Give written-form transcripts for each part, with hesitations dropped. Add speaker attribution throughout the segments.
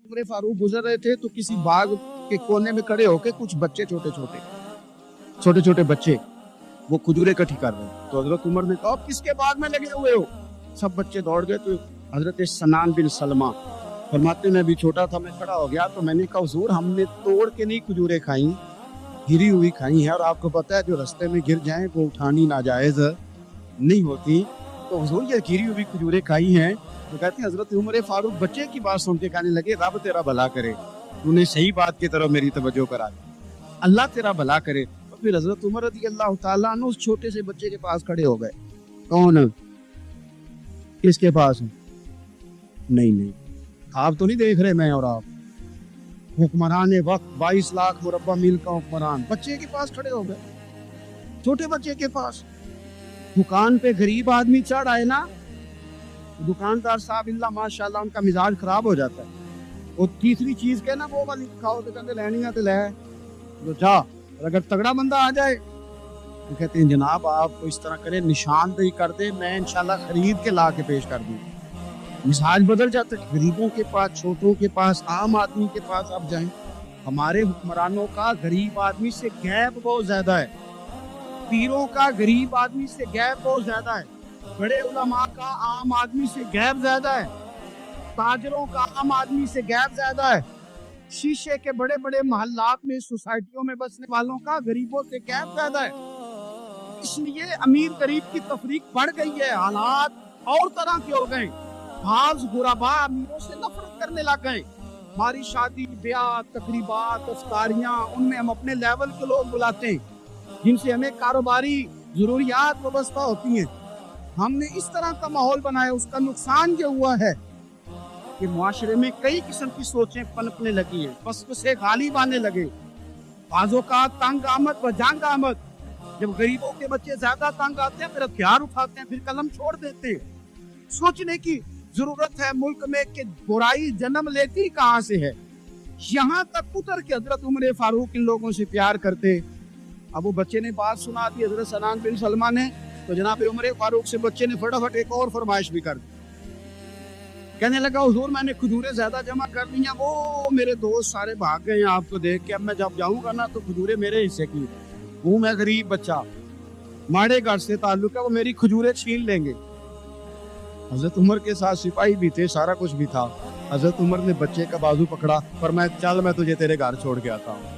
Speaker 1: उमर फारूक गुजर रहे थे तो किसी बाग के कोने में खड़े होके कुछ बच्चे छोटे छोटे बच्चे वो खजूरें इकट्ठी कर रहे हैं। तो हजरत उमर ने कहा आप किसके बाग में लगे हुए हो? सब बच्चे दौड़ गए। तो हजरत सनान बिन सलमा फरमाते मैं भी छोटा था, मैं खड़ा हो गया तो मैंने कहा हुजूर हमने तोड़ के नहीं खजूरें खाई, गिरी हुई खाई है, और आपको पता है जो रास्ते में गिर जाए वो उठानी नाजायज नहीं होती, तो हुजूर ये गिरी हुई खजूरें खाई हैं। तो कहते हैं हजरत उमर फारूक बच्चे की बात सुन के कहने लगे रब तेरा भला करे, तूने सही बात की तरफ मेरी तवज्जो करा दी, अल्लाह तेरा भला करे। तो फिर हजरत उमर रज़ी अल्लाह तआला अन्हु उस छोटे से बच्चे के पास खड़े हो गए। कौन? किसके पास? नहीं आप तो नहीं देख रहे, मैं और आप हुक्मरान वक्त 22 लाख मुरब्बा मील का हुक्मरान बच्चे के पास खड़े हो गए, छोटे बच्चे के पास। दुकान पे गरीब आदमी चढ़ आए ना, दुकानदार साहब इल्ला माशाल्लाह उनका मिजाज खराब हो जाता है। और तीसरी चीज के ना वो वाली खाओ तो कहते लेनी है तो ले, तो जा। अगर तगड़ा बंदा आ जाए तो कहते हैं जनाब आप इस तरह करें निशानदेही कर दे, मैं इंशाल्लाह खरीद के ला के पेश कर दूँ। मिजाज बदल जाता है। गरीबों के पास, छोटों के पास, आम आदमी के पास आप जाएं। हमारे हुक्मरानों का गरीब आदमी से गैप बहुत ज्यादा है, पीरों का गरीब आदमी से गैप बहुत ज्यादा है, बड़े उलमा का आम आदमी से गैप ज्यादा है, ताजरों का आम आदमी से गैप ज्यादा है, शीशे के बड़े बड़े मोहल्लात में सोसाइटियों में बसने वालों का गरीबों से गैप ज्यादा है। इसलिए अमीर गरीब की तफरीक बढ़ गई है, हालात और तरह के हो गए। बाज गुराबा अमीरों से नफरत करने लग गए। हमारी शादी ब्याह तकरीबात इफ्तारियां उनमें हम अपने लेवल के लोग बुलाते हैं जिनसे हमें कारोबारी जरूरियात वाबस्ता होती हैं। हमने इस तरह का माहौल बनाया, उसका नुकसान ये हुआ है कि मुआशरे में कई किस्म की सोचें पनपने लगी हैं, वसवसे गालिब आने लगे, बाजों का तंग आमद व जंग आमद। जब गरीबों के बच्चे ज्यादा तंग आते हैं फिर हथियार उठाते हैं, फिर कलम छोड़ देते हैं। सोचने की जरूरत है मुल्क में कि बुराई जन्म लेती कहाँ से है। यहाँ तक उतर के हजरत उमर फारूक इन लोगों से प्यार करते। अब वो बच्चे ने बात सुना दी हजरत सनान बिन सलमा ने, तो जनाब उमर फारूक से बच्चे ने फटाफट एक और फरमाइश भी कर दी। कहने लगा हुजूर मैंने खजूरें ज्यादा जमा कर ली हैं, वो मेरे दोस्त सारे भाग गए हैं आपको देख के, अब मैं जब जाऊंगा ना तो खजूरें मेरे हिस्से की हूँ, मैं गरीब बच्चा, माड़े घर से ताल्लुक है, वो मेरी खजूरें छीन लेंगे। हजरत उमर के साथ सिपाही भी थे, सारा कुछ भी था। हजरत उमर ने बच्चे का बाजू पकड़ा, पर मैं चल मैं तुझे तेरे घर छोड़ के आता हूँ।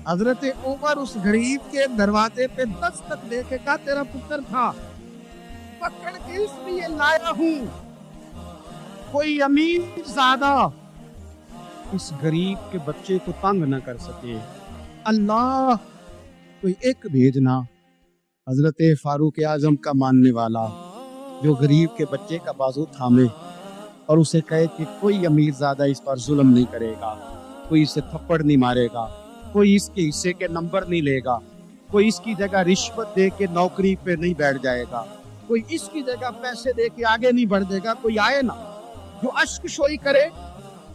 Speaker 1: हजरत उमर उस गरीब के दरवाजे पे दस्तक देखेगा, तेरा पुत्र था, पकड़ के इसलिए लाया हूँ कोई अमीर ज़्यादा इस गरीब के बच्चे को तंग न कर सके। अल्लाह कोई एक भेजना हजरत फारूक आजम का मानने वाला जो गरीब के बच्चे का बाजू थामे और उसे कहे कि कोई अमीर ज़्यादा इस पर जुल्म नहीं करेगा, कोई इसे थप्पड़ नहीं मारेगा, कोई इसके हिस्से के नंबर नहीं लेगा, कोई इसकी जगह रिश्वत दे के नौकरी पे नहीं बैठ जाएगा, कोई इसकी जगह पैसे दे के आगे नहीं बढ़ जाएगा। कोई आए ना जो अश्कशोई करे,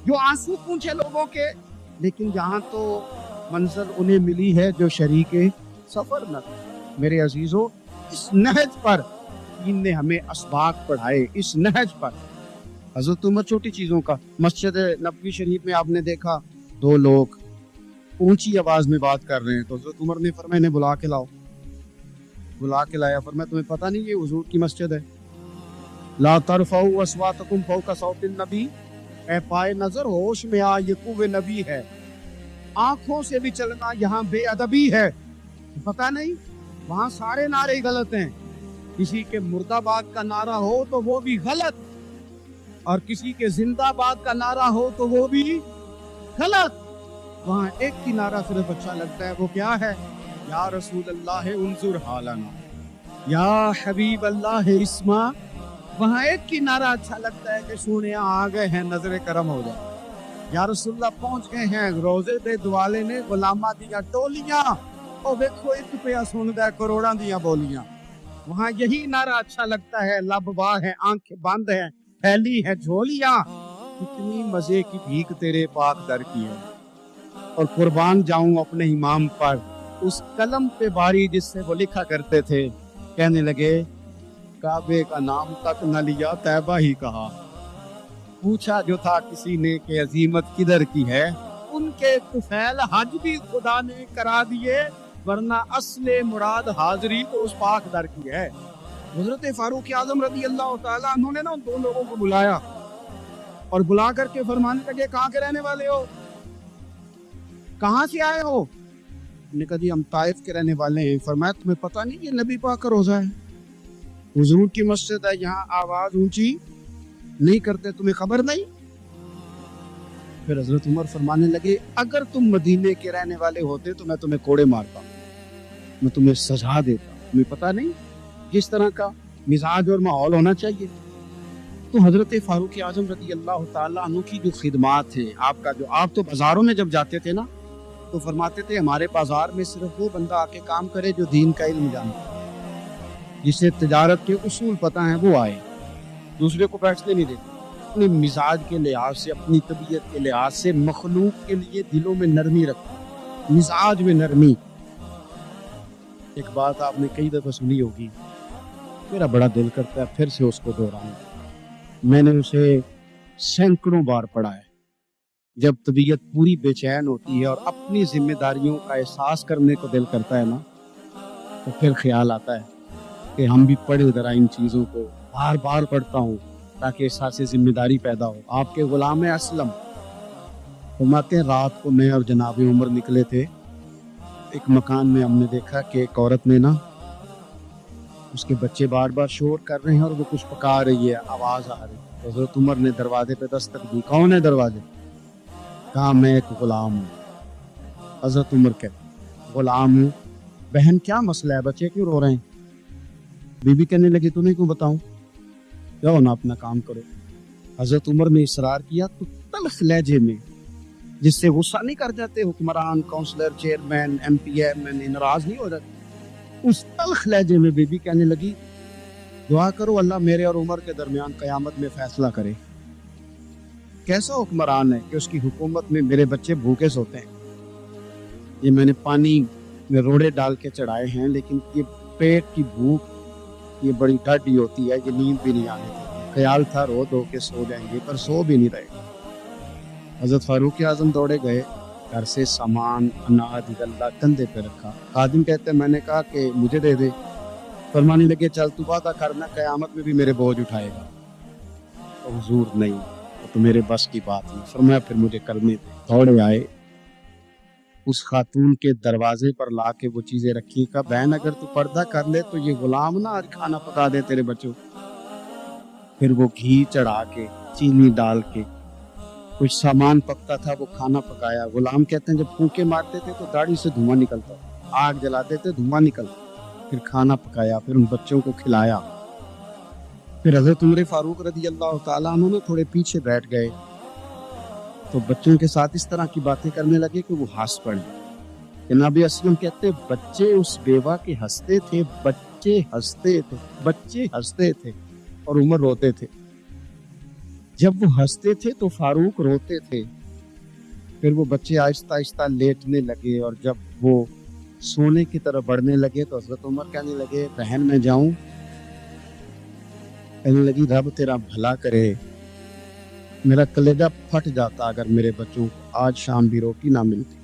Speaker 1: जो आंसू पूछे लोगों के, लेकिन जहाँ तो मंजिल उन्हें मिली है जो शरीके सफर न थे। मेरे अजीजों, इस नहज पर इनने हमें असबाक पढ़ाए, इस नहज पर। हजरत उमर छोटी चीजों का, मस्जिद नबवी शरीफ में आपने देखा दो लोग ऊंची आवाज में बात कर रहे हैं, तो हजरत उमर ने फरमाया इन्हें बुला के लाओ। बुला के लाया, फरमाया तुम्हें पता नहीं ये हुजूर की मस्जिद है? ला तरफाउ अस्वातकुम फौका सौतिन नबी, ए पाए नजर होश में आ ये कुव्वे नबी है। आंखों से भी चलना यहाँ बेअदबी है। पता नहीं वहाँ सारे नारे गलत हैं, किसी के मुर्दाबाद का नारा हो तो वो भी गलत, और किसी के जिंदाबाद का नारा हो तो वो भी गलत। वहाँ एक ही नारा सिर्फ अच्छा लगता है, वो क्या है? या रसूल अल्लाह उन्जुर हालना, या हबीब अल्लाह इस्मा। वहाँ एक ही नारा अच्छा लगता है कि सोने आ गए हैं, नजर करम हो जाए, या रसूलुल्लाह पहुंच गए हैं, रोजे दे दुआले ने गुलामा दिया टोलियां, और देखो एक रुपया सुनदा करोड़ां दिया बोलियां। वहाँ यही नारा अच्छा लगता है, लब वाह है, आंखें बंद है, फैली है झोलियां, कितनी मजे की भीख तेरे पाक दर की है। और कुर्बान जाऊं अपने इमाम पर, उस कलम पे बारी जिससे वो लिखा करते थे। कहने लगे काबे का नाम तक न लिया, तैबा ही कहा। पूछा जो था किसी ने कि अजीमत किधर की है, उनके तुफैल हज भी खुदा ने करा दिए, वरना असले मुराद हाजिरी तो उस पाक दर की है। हजरत फारूक आजम रजी अल्लाह तआला अन्हु ने ना उन दो लोगों को बुलाया और बुला करके फरमाने लगे, कहाँ के रहने वाले हो, कहाँ से आए हो? ने कहा जी हम ताइफ के रहने वाले हैं। फरमाया तुम्हें पता नहीं ये नबी पाक का रोजा है, हुजूर की मस्जिद है, यहाँ आवाज ऊंची नहीं करते, तुम्हें खबर नहीं? फिर हजरत उमर फरमाने लगे, अगर तुम मदीने के रहने वाले होते तो मैं तुम्हें कोड़े मारता, मैं तुम्हें सजा देता, तुम्हें पता नहीं किस तरह का मिजाज और माहौल होना चाहिए। तो हजरत फारूक आजम रज़ी अल्लाह ताला अन्हु की जो खिदमात है, आपका जो आप तो बाजारों में जब जाते थे ना तो फरमाते थे हमारे बाजार में सिर्फ वो बंदा आके काम करे जो दीन का इल्म जानता है, जिसे तिजारत के उसूल पता है, वो आए, दूसरे को बैठने नहीं देते। अपने मिजाज के लिहाज से, अपनी तबीयत के लिहाज से मखलूक के लिए दिलों में नरमी रखते, मिजाज में नरमी। एक बात आपने कई दफ़ा सुनी होगी, मेरा बड़ा दिल करता है फिर से उसको दोहराऊं, मैंने उसे सैकड़ों बार पढ़ा है। जब तबीयत पूरी बेचैन होती है और अपनी जिम्मेदारियों का एहसास करने को दिल करता है ना, तो फिर ख्याल आता है कि हम भी पढ़े ज़रा इन चीज़ों को, बार बार पढ़ता हूँ ताकि एहसास जिम्मेदारी पैदा हो। आपके गुलाम असलम फरमाते हैं, रात को मैं और जनाब उमर निकले थे, एक मकान में हमने देखा कि एक औरत ने ना, उसके बच्चे बार बार शोर कर रहे हैं और वो कुछ पका रही है, आवाज़ आ रही है। तो हज़रत उमर ने दरवाजे पे दस्तक दी, कौन है दरवाजे? कहा मैं एक गुलाम हूँ। हज़रत उमर कहते गुलाम हूँ, बहन क्या मसला है, बच्चे क्यों रो रहे हैं? बीबी कहने लगी तुम्हें क्यों बताऊँ, जाओ ना अपना काम करो। हज़रत उमर ने इसरार किया तो तल्ख लहजे में, जिससे गुस्सा नहीं कर जाते हुक्मरान, काउंसलर, चेयरमैन, MP नाराज नहीं हो जाते, उस तल्ख लहजे में बीबी कहने लगी, दुआ करो अल्लाह मेरे और उमर के दरमियान क़यामत में फैसला करे। कैसा हुक्मरान है कि उसकी हुकूमत में मेरे बच्चे भूखे सोते हैं, ये मैंने पानी में रोड़े डाल के चढ़ाए हैं, लेकिन ये पेट की भूख ये बड़ी ढाडी होती है, ये नींद भी नहीं आने देती। ख्याल था रो धो के सो जाएंगे, पर सो भी नहीं रहे। हज़रत फारूक आज़म दौड़े गए, घर से सामान, अनाज, गल्ला कंधे पे रखा। खादिम कहते हैं मैंने कहा कि मुझे दे दे, फरमाने लगे चल तू वादा करना क़यामत में भी मेरे बोझ उठाएगा। तो हुजूर नहीं, तो मेरे बस की बात नहीं। फरमाया फिर मुझे करने दे। दौड़े आए, उस खातून के दरवाजे पर ला के वो चीज़ें रखी, का बहन अगर तू पर्दा कर ले तो ये गुलाम ना आज खाना पका दे तेरे बच्चों। फिर वो घी चढ़ा के, चीनी डाल के, कुछ सामान पकता था वो खाना पकाया। गुलाम कहते हैं जब फूंके मारते थे तो दाढ़ी से धुआं निकलता, आग जलाते थे धुआं निकलता। फिर खाना पकाया, फिर उन बच्चों को खिलाया। फिर हज़रत उमर फारूक रज़ी अल्लाह ताला अन्हु ने थोड़े पीछे बैठ गए, तो बच्चों के साथ इस तरह की बातें करने लगे कि वो हंस पड़े। जनाब असलम कहते बच्चे उस बेवा के हंसते थे, बच्चे हंसते थे, बच्चे हंसते थे और उमर रोते थे। जब वो हंसते थे तो फारूक रोते थे। फिर वो बच्चे आहिस्ता आहिस्ता लेटने लगे और जब वो सोने की तरफ बढ़ने लगे तो हज़रत उमर कहने लगे बहन मैं जाऊं? कहने लगी रब तेरा भला करे, मेरा कलेजा फट जाता अगर मेरे बच्चों को आज शाम भी रोटी ना मिलती।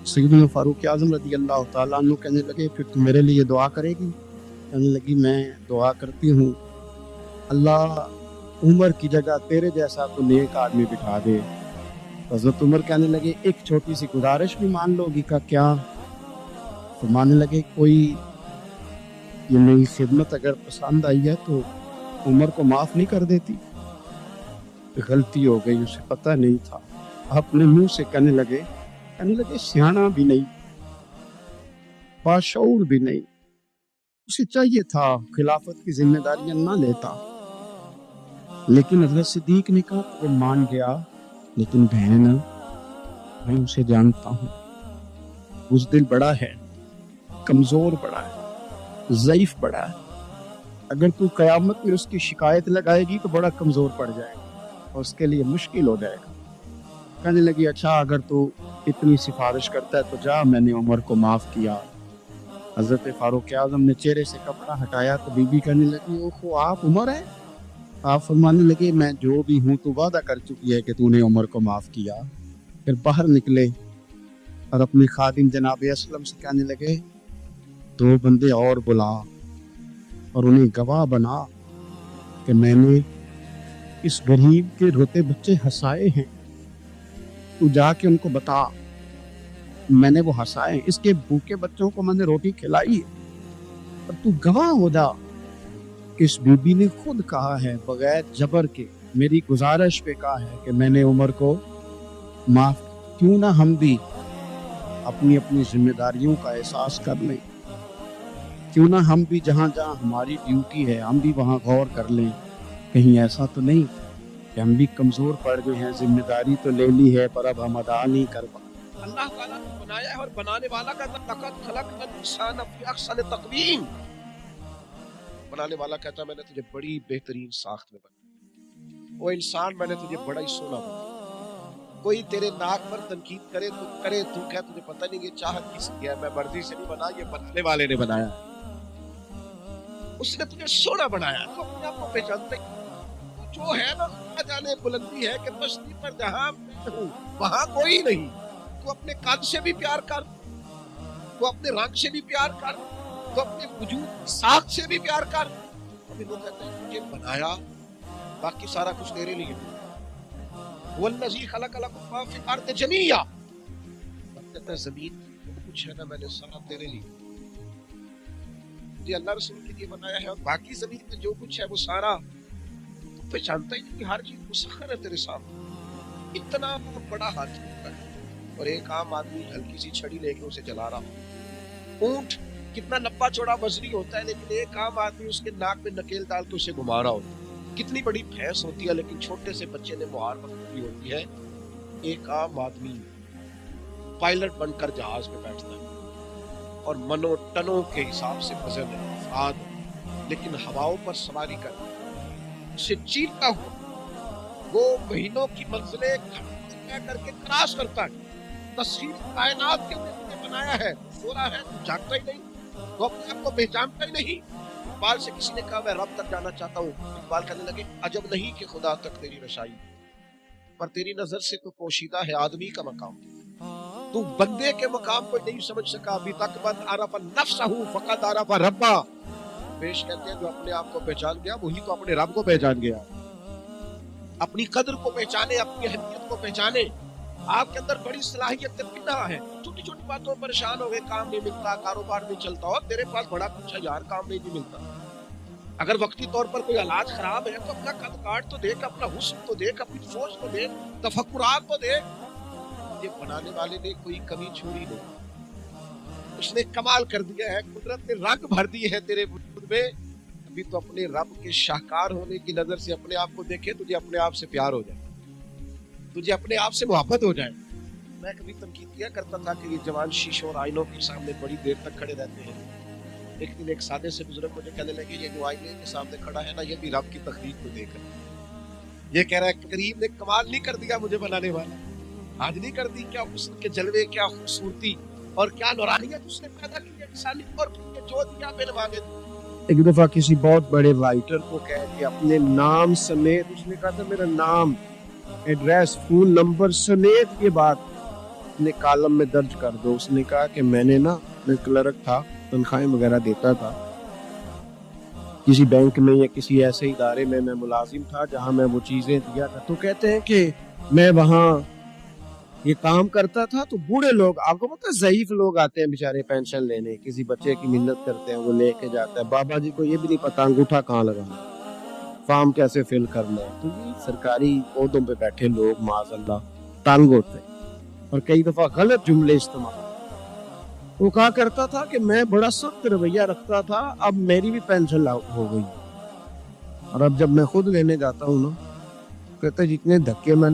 Speaker 1: सैयदना फारूक आज़म रज़ी अल्लाह ताला अन्हु कहने लगे फिर तू मेरे लिए दुआ करेगी? कहने लगी मैं दुआ करती हूँ, अल्लाह उमर की जगह तेरे जैसा तो नेक आदमी बिठा दे। हज़रत उमर कहने लगे एक छोटी सी गुजारिश भी मान लोगी का क्या? तो मानने लगे कोई ये मेरी खिदमत अगर पसंद आई है तो उमर को माफ़ नहीं कर देती? गलती हो गई, उसे पता नहीं था। अपने मुंह से कहने लगे सियाना भी नहीं, बाशऊर भी नहीं, उसे चाहिए था खिलाफत की जिम्मेदारियां ना लेता। लेकिन हज़रत सिद्दीक ने कहा वो मान गया, लेकिन बहन मैं उसे जानता हूँ, बुज़दिल बड़ा है, कमज़ोर बड़ा है, ज़ईफ़ बड़ा है। अगर तू क़यामत में उसकी शिकायत लगाएगी तो बड़ा कमज़ोर पड़ जाएगा और उसके लिए मुश्किल हो जाएगा। कहने लगी अच्छा अगर तू इतनी सिफारिश करता है तो जा, मैंने उमर को माफ़ किया। हज़रत फारूक आज़म ने चेहरे से कपड़ा हटाया तो बीबी कहने लगी ओहो आप उमर हैं? आप फरमाने लगे मैं जो भी हूँ तो वादा कर चुकी है कि तूने उमर को माफ़ किया। फिर बाहर निकले और अपने खादिम जनाब असलम से कहने लगे 2 बंदे और बुला और उन्हें गवाह बना कि मैंने इस गरीब के रोते बच्चे हंसाए हैं। तू जाके उनको बता मैंने वो हंसाए, इसके भूखे बच्चों को मैंने रोटी खिलाई है। और तू गवाह हो जा। इस बीबी ने खुद कहा है बगैर जबर के, मेरी गुजारिश पे कहा है कि मैंने उमर को माफ, क्यों ना हम भी अपनी अपनी जिम्मेदारियों का एहसास कर लें, क्यों ना हम भी जहाँ जहाँ हमारी ड्यूटी है हम भी वहाँ गौर कर लें। कहीं ऐसा तो नहीं कि हम भी कमजोर पड़ गए हैं, जिम्मेदारी तो ले ली है पर अब हम अदा नहीं कर पाए।
Speaker 2: अल्लाह ताला ने बनाया है और बनाने वाला का लक़द खलक़नल इंसान फी अहसन तक़वीम। बनाने वाला कहता है मैंने तुझे बड़ी बेहतरीन साख्त में बनाया। वो इंसान मैंने तुझे बड़ा ही सोना बनाया। कोई तेरे नाक पर तनकीद करे तो करे, तू कह तुझे पता नहीं ये चाहत किसकी है, मैं मर्जी से नहीं बना, ये बनाने वाले ने बनाया। उसने तुझे सोना बनाया तो अपने आप को पहचानते जो है ना, जाने बुलंदी है कि मस्ती पर जहां हूं वहां कोई नहीं। तू अपने कद से भी प्यार कर, तू अपने रंग से भी प्यार कर, तो अपने वजूद साख से भी प्यार कर। अभी लोग कहते हैं तुझे बनाया, बाकी सारा कुछ तेरे लिए। वल्लज़ी खलक़लकुम मा फ़िल अर्दि जमीआ, कहता है जमीन जो कुछ है ना मैंने सारा तेरे लिए, तुझे अल्लाह रसूल के लिए बनाया है। और बाकी जमीन में जो कुछ है वो सारा तू पहचानता ही नहीं कि हर चीज मुसख्खर है तेरे सामने। इतना बड़ा हाथ है और एक आम आदमी हल्की सी छड़ी लेके उसे जला रहा। ऊंट कितना लंबा चौड़ा वजनी होता है, लेकिन एक आम आदमी उसके नाक में नकेल डाल के उसे घुमा रहा होता है। कितनी बड़ी भैंस होती है, लेकिन छोटे से बच्चे ने मुहार पकड़ी होती है। एक आम आदमी पायलट बनकर जहाज पे बैठता है और मनो टनों के हिसाब से वजन अफराद, लेकिन हवाओं पर सवारी कर उसे चीरता हुआ वो महीनों की मंजिलें करके क्रॉस करता है। तस्वीर कायनात के अंदर बनाया है, सो रहा है, जागता ही नहीं, वो अपने आप को पहचानता ही नहीं। इकबाल से किसी ने कहा मैं रब तक जाना चाहता हूँ, इकबाल कहने लगे अजब नहीं कि खुदा तक तेरी रसाई, पर तेरी नजर से तो पोशीदा है आदमी का मकाम। तू बंदे के मकाम को नहीं समझ सका, अभी तक बंद अरफ नफ्सहू फक़द अरफ रब्बा। पेश कहते हैं जो अपने आप को पहचान गया वही तो अपने रब को पहचान गया। अपनी कदर को पहचाने, अपनी अहमियत को पहचाने। आपके अंदर बड़ी सलाहियत कितना है, छोटी छोटी बातों में परेशान हो गए, काम नहीं मिलता, कारोबार नहीं चलता, और तेरे पास बड़ा कुछ है यार, काम नहीं मिलता। अगर वक्ती तौर पर कोई हालात खराब है तो अपना कद काट तो देख, अपना हुस्न तो देख, अपनी सोच तो देख, तफक्कुरात तो देख। ये बनाने वाले ने कोई कमी छोड़ी नहीं, उसने कमाल कर दिया है, कुदरत ने रंग भर दी है तेरे वजूद में। अभी तो अपने रब के शाहकार होने की नजर से अपने आप को देखे, तुझे अपने आप से प्यार हो जाए, तुझे अपने आप से मोहब्बत हो जाए। मैं कभी तनकीद किया करता था कि ये जवान शीशों और आईनों के सामने बड़ी देर तक खड़े रहते हैं। एक दिन एक सादे से बुजुर्ग मुझे कहने लगे ये जो आईने के सामने खड़ा है ना, ये भी रब की तखलीक को देख रहा। ये कह रहा है करीम ने कमाल नहीं कर दिया मुझे बनाने वाला, आज नहीं कर दी, क्या हुस्न के जलवे, क्या खूबसूरती और क्या नौरानियत उसने पैदा की है इंसानी, और जो दिया बिन मांगे।
Speaker 1: एक दफा किसी बहुत बड़े राइटर को कह के अपने नाम समेत, उसने कहा था मेरा नाम, एड्रेस, फोन नंबर समेत ये बात अपने कॉलम में दर्ज कर दो। उसने कहा कि मैंने ना, मैं क्लर्क था, तनख्वाहें वगैरह देता था किसी बैंक में या किसी ऐसे इदारे में, मैं मुलाजिम था जहां मैं वो चीजें दिया था। तो कहते हैं कि मैं वहां ये काम करता था तो बूढ़े लोग, आपको पता है ज़ईफ लोग आते हैं बेचारे पेंशन लेने, किसी बच्चे की मिन्नत करते हैं, वो लेके जाता है। बाबा जी को ये भी नहीं पता अंगूठा कहाँ लगाना, फॉर्म कैसे फिल करना है। तो ये सरकारी ओहदों पे बैठे लोग माज़अल्लाह तंग होते हैं और कई दफा गलत जुमले इस्तेमाल। वो कहा करता था कि मैं बड़ा सख्त रवैया रखता था, अब मेरी भी पेंशन हो गई और अब जब मैं खुद लेने जाता हूँ ना, कहते जितने धक्के मैं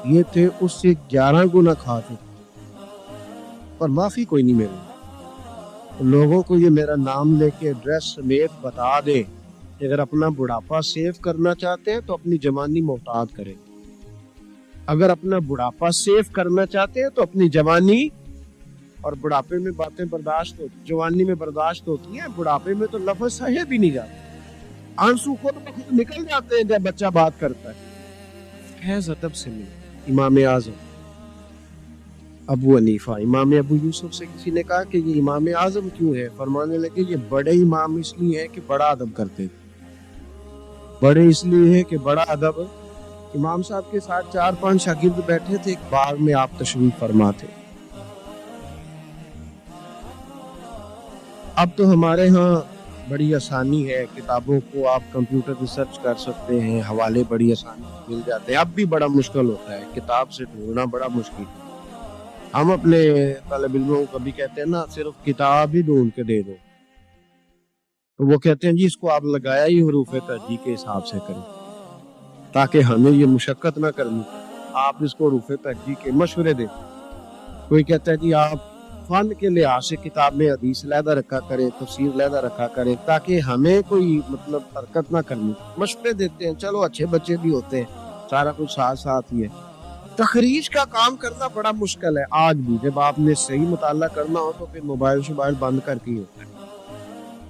Speaker 1: ये थे उससे 11 गुना खा चुके, पर माफी कोई नहीं मिली। तो लोगों को ये मेरा नाम लेके एड्रेस समेत बता दे कि अगर अपना बुढ़ापा सेव करना चाहते हैं तो अपनी जवानी मोहतात करें। अगर अपना बुढ़ापा सेव करना चाहते हैं तो अपनी जवानी, और बुढ़ापे में बातें बर्दाश्त होती, जवानी में बर्दाश्त होती हैं, बुढ़ापे में तो लफ्ज़ सहे भी नहीं जाते। आंसू खुद ब खुद निकल जाते हैं जब बच्चा बात करता है। फैज अदब से मिले इमाम आजम अबू हनीफा, इमाम अबू यूसुफ से किसी ने कहा कि ये इमाम आजम क्यों है? फरमाने लगे ये बड़े इमाम इसलिए हैं कि बड़ा अदब करते थे। बड़े इसलिए है कि बड़ा अदब। इमाम साहब के साथ 4-5 शागिर्द बैठे थे, एक बाग में आप तशरीफ फरमा थे। अब तो हमारे यहाँ बड़ी आसानी है, किताबों को आप कंप्यूटर पे सर्च कर सकते हैं, हवाले बड़ी आसानी से मिल जाते हैं। अब भी बड़ा मुश्किल होता है, किताब से ढूंढना बड़ा मुश्किल है। हम अपने तालिब इल्मों को कभी कहते हैं ना, सिर्फ किताब ही ढूंढ के दे दो, तो वो कहते हैं जी इसको आप लगाया ही हुरूफ तरजीह के हिसाब से करें, ताकि हमें ये मुशक्कत ना करनी, आप इसको हुरूफ तरजीह के मशवरे दें। कोई कहता है जी आप फन के लिहाज से किताब में हदीस लहदा रखा करें, तफसीर लहदा रखा करें, ताकि हमें कोई मतलब हरकत ना करनी। मशवरे देते हैं, चलो अच्छे बच्चे भी होते हैं, सारा कुछ साथ साथ ही है। तखरीज का काम करना बड़ा मुश्किल है आज भी। जब आपने सही मुताला करना हो तो फिर मोबाइल शोबाइल बंद करके ही होता है।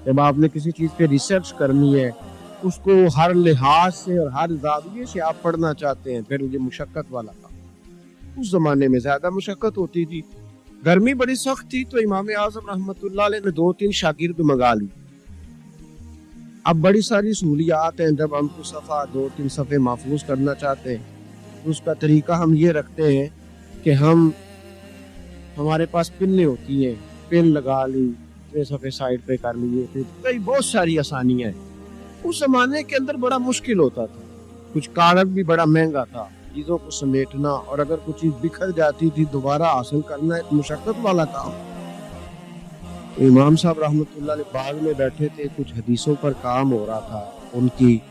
Speaker 1: जब आपने किसी चीज़ पे रिसर्च करनी है, उसको हर लिहाज से और हर जाविये से आप पढ़ना चाहते हैं, फिर ये मुशक्कत वाला काम। उस जमाने में ज्यादा मुशक्कत होती थी, गर्मी बड़ी सख्त थी, तो इमाम आजम रहमतुल्लाह अलैह ने 2-3 शागिर्द मंगा ली। अब बड़ी सारी सहूलियात हैं, जब हम कुछ सफ़ा 2-3 सफ़े महफूज करना चाहते हैं, उसका तरीका हम ये रखते हैं कि हमारे पास पिन्ने होती हैं, पिन लगा ली, सफ़े साइड पे कर लिए, फिर कई बहुत सारी आसानियाँ हैं। उस जमाने के अंदर बड़ा मुश्किल होता था, कुछ कागज भी बड़ा महंगा था, चीज़ों को समेटना, और अगर कुछ चीज़ बिखर जाती थी दोबारा हासिल करना एक मुशक्कत वाला काम। इमाम साहब रहमतुल्लाह अलैह बाग में बैठे थे, कुछ हदीसों पर काम हो रहा था, उनकी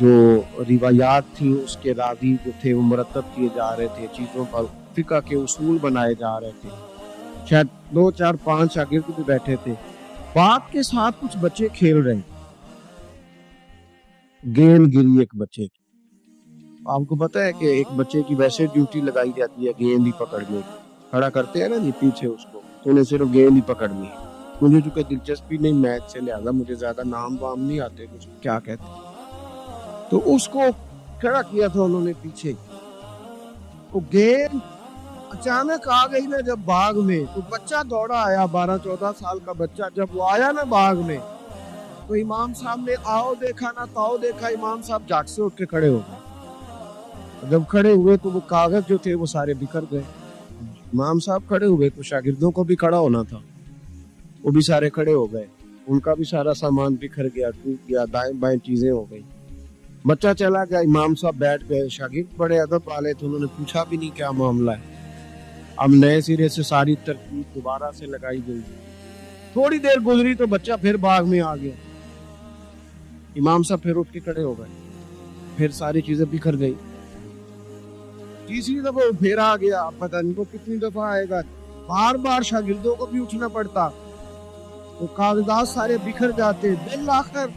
Speaker 1: जो रिवायात थी उसके रावी जो थे वो मुरतब किए जा रहे थे, चीज़ों पर फिक़ह के उसूल बनाए जा रहे थे। शायद 2-4-5 शागिर्द भी बैठे थे। बाप के साथ कुछ बच्चे खेल रहे हैं, गेंद गिरी एक बच्चे की। आपको पता है कि एक बच्चे की वैसे ड्यूटी लगाई जाती है गेंद ही पकड़ने की, खड़ा करते हैं ना जी पीछे उसको, तो उन्हें सिर्फ गेंद ही पकड़नी है। मुझे चूंकि दिलचस्पी नहीं मैच से, लिहाजा मुझे ज्यादा नाम वाम नहीं आते, कुछ क्या कहते, तो उसको खड़ा किया था उन्होंने पीछे। तो गेंद अचानक आ गई ना जब बाग में, तो बच्चा दौड़ा आया, 12-14 साल का बच्चा। जब वो आया ना बाग में, तो इमाम साहब ने आओ देखा ना ताओ देखा, इमाम साहब जाग से उठ के खड़े हो गए। जब खड़े हुए तो वो कागज जो थे वो सारे बिखर गए। इमाम साहब खड़े हुए तो शागिर्दों को भी खड़ा होना था, वो भी सारे खड़े हो गए, उनका भी सारा सामान बिखर गया, टूट गया, दाएं बाएं चीजें हो गई। बच्चा चला गया, इमाम साहब बैठ गए। शागिर्द बड़े अदब वाले थे, उन्होंने पूछा भी नहीं क्या मामला है। अब नए सिरे से सारी तरकीब दोबारा से लगाई गई। थोड़ी देर गुजरी तो बच्चा फिर बाग में आ गया। इमाम साहब फिर उठ के खड़े हो गए, फिर सारी चीजें बिखर गई। तीसरी दफा फिर आ गया, पता नहीं वो कितनी दफा आएगा, बार बार शागिर्दों को भी उठना पड़ता, तो कागजात सारे बिखर जाते। बिल आखिर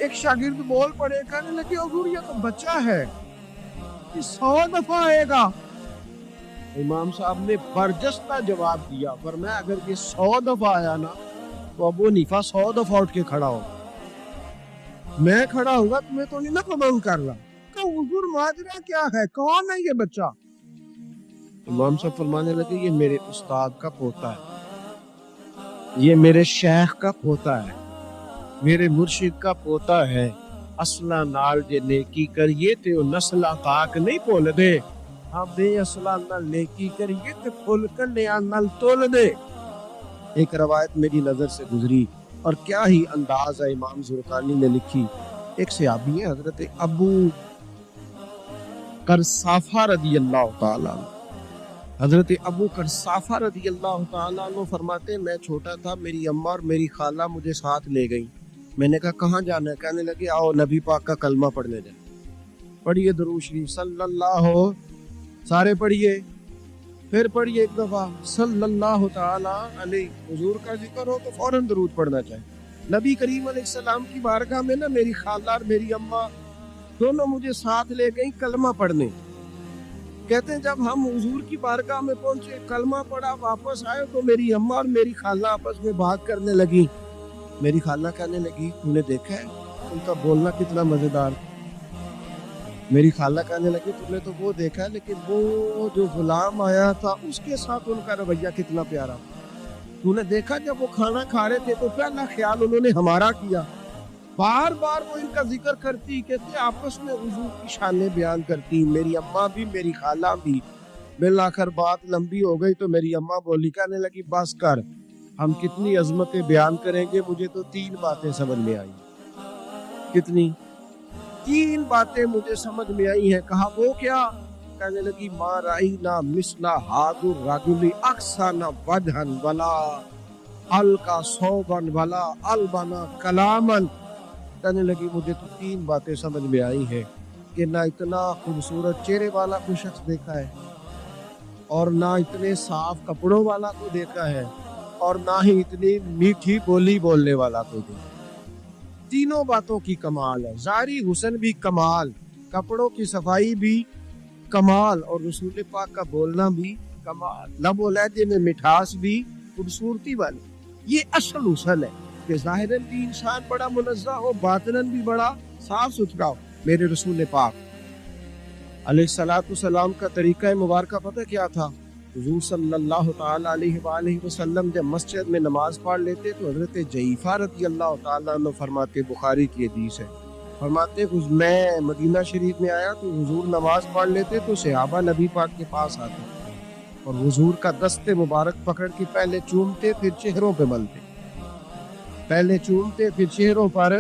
Speaker 1: एक शागिर्द बोल पड़े, कहने लगे हुजूर ये तो बच्चा है, 100 दफा आएगा। इमाम साहब ने बरजस्ता जवाब दिया, फरमाया अगर ये 100 दफा आया ना तो अबू हनीफा 100 दफा उठ के खड़ा होगा। मैं खड़ा होगा तुम्हें तो नहीं ना कबूल कर रहा। हुजूर माजरा क्या है, कौन है ये बच्चा? इमाम साहब फरमाने लगे ये मेरे उस्ताद का पोता है, ये मेरे शेख का पोता है, मेरे मुर्शिद का पोता है। असला नाल जे नेकी करिए ते नस्ला ताक नहीं भूल दे, हाँ बे असला नाल नेकी करिए ते फुल कन्या नाल तोल दे। एक रवायत मेरी नजर से गुजरी, और क्या ही अंदाज है इमाम ज़ुरकानी ने लिखी। एक सहाबी है हजरत अबू करसाफा रदी अल्लाह ताला, हजरत अबू करसाफा रदी अल्लाह ताला अन्हु फरमाते मैं छोटा था, मेरी अम्मा और मेरी खाला मुझे साथ ले गई। मैंने कहा कहाँ जाना है? कहने लगे आओ नबी पाक का कलमा पढ़ने जाए। पढ़िए दुरूद शरीफ सल्लल्लाहु, सारे पढ़िए, फिर पढ़िए एक दफा सल्लल्लाहु ताला अलैहि। हुजूर का जिक्र हो तो फौरन दुरूद पढ़ना चाहिए। नबी करीम अलैहिस्सलाम की बारगाह में ना मेरी खाला और मेरी अम्मा दोनों मुझे साथ ले गई कलमा पढ़ने। कहते हैं जब हम हुजूर की बारगाह में पहुंचे, कलमा पढ़ा, वापस आए तो मेरी अम्मा और मेरी खाला आपस में बात करने लगी میری خالہ کہنے لگی تو نے دیکھا ہے ان کا بولنا کتنا مزیدار. میری خالہ کہنے لگی تم نے تو وہ دیکھا ہے لیکن وہ جو غلام آیا تھا اس کے ساتھ ان کا رویہ کتنا پیارا. تو نے دیکھا جب وہ کھانا کھا رہے تھے تو پہلا خیال انہوں نے ہمارا کیا. بار بار وہ ان کا ذکر کرتی کہتے آپس میں حضور کی شانیں بیان کرتی. میری اماں بھی میری خالہ بھی. بالآخر بات لمبی ہو گئی تو میری اماں بولی کہنے لگی بس کر, ہم کتنی عظمتیں بیان کریں گے, مجھے تو 3 باتیں سمجھ میں آئی. کتنی؟ 3 باتیں مجھے سمجھ میں آئی ہیں. کہا وہ کیا؟ کہنے لگی ما رأینا مثل هذا الرجل احسن وجها ولا القى صوبا ولا البنا کلاما. کہنے لگی مجھے تو 3 باتیں سمجھ میں آئی ہیں کہ نہ اتنا خوبصورت چہرے والا کوئی شخص دیکھا ہے, اور نہ اتنے صاف کپڑوں والا کو دیکھا ہے, اور نہ ہی اتنی میٹھی بولی بولنے والا کو دیکھا. تینوں باتوں کی کمال ہے. ظاہری حسن بھی کمال, کپڑوں کی صفائی بھی کمال, اور رسول پاک کا بولنا بھی کمال. لب و لہجے میں مٹھاس بھی خوبصورتی والی. یہ اصل حسن ہے کہ ظاہراً بھی انسان بڑا منزہ ہو, باطناً بھی بڑا صاف ستھرا ہو. میرے رسول پاک علیہ السلام کا طریقہ مبارکہ پتہ کیا تھا؟ حضور صلی اللہ تعالیٰ علیہ وآلہ وسلم جب مسجد میں نماز پڑھ لیتے تو حضرت جعفر رضی اللہ تعالیٰ عنہ فرماتے, بخاری کی حدیث ہے, فرماتے میں مدینہ شریف میں آیا تو حضور نماز پڑھ لیتے تو صحابہ نبی پاک کے پاس آتے اور حضور کا دست مبارک پکڑ کے پہلے چومتے پھر چہروں پہ ملتے. پہلے چومتے پھر چہروں پر.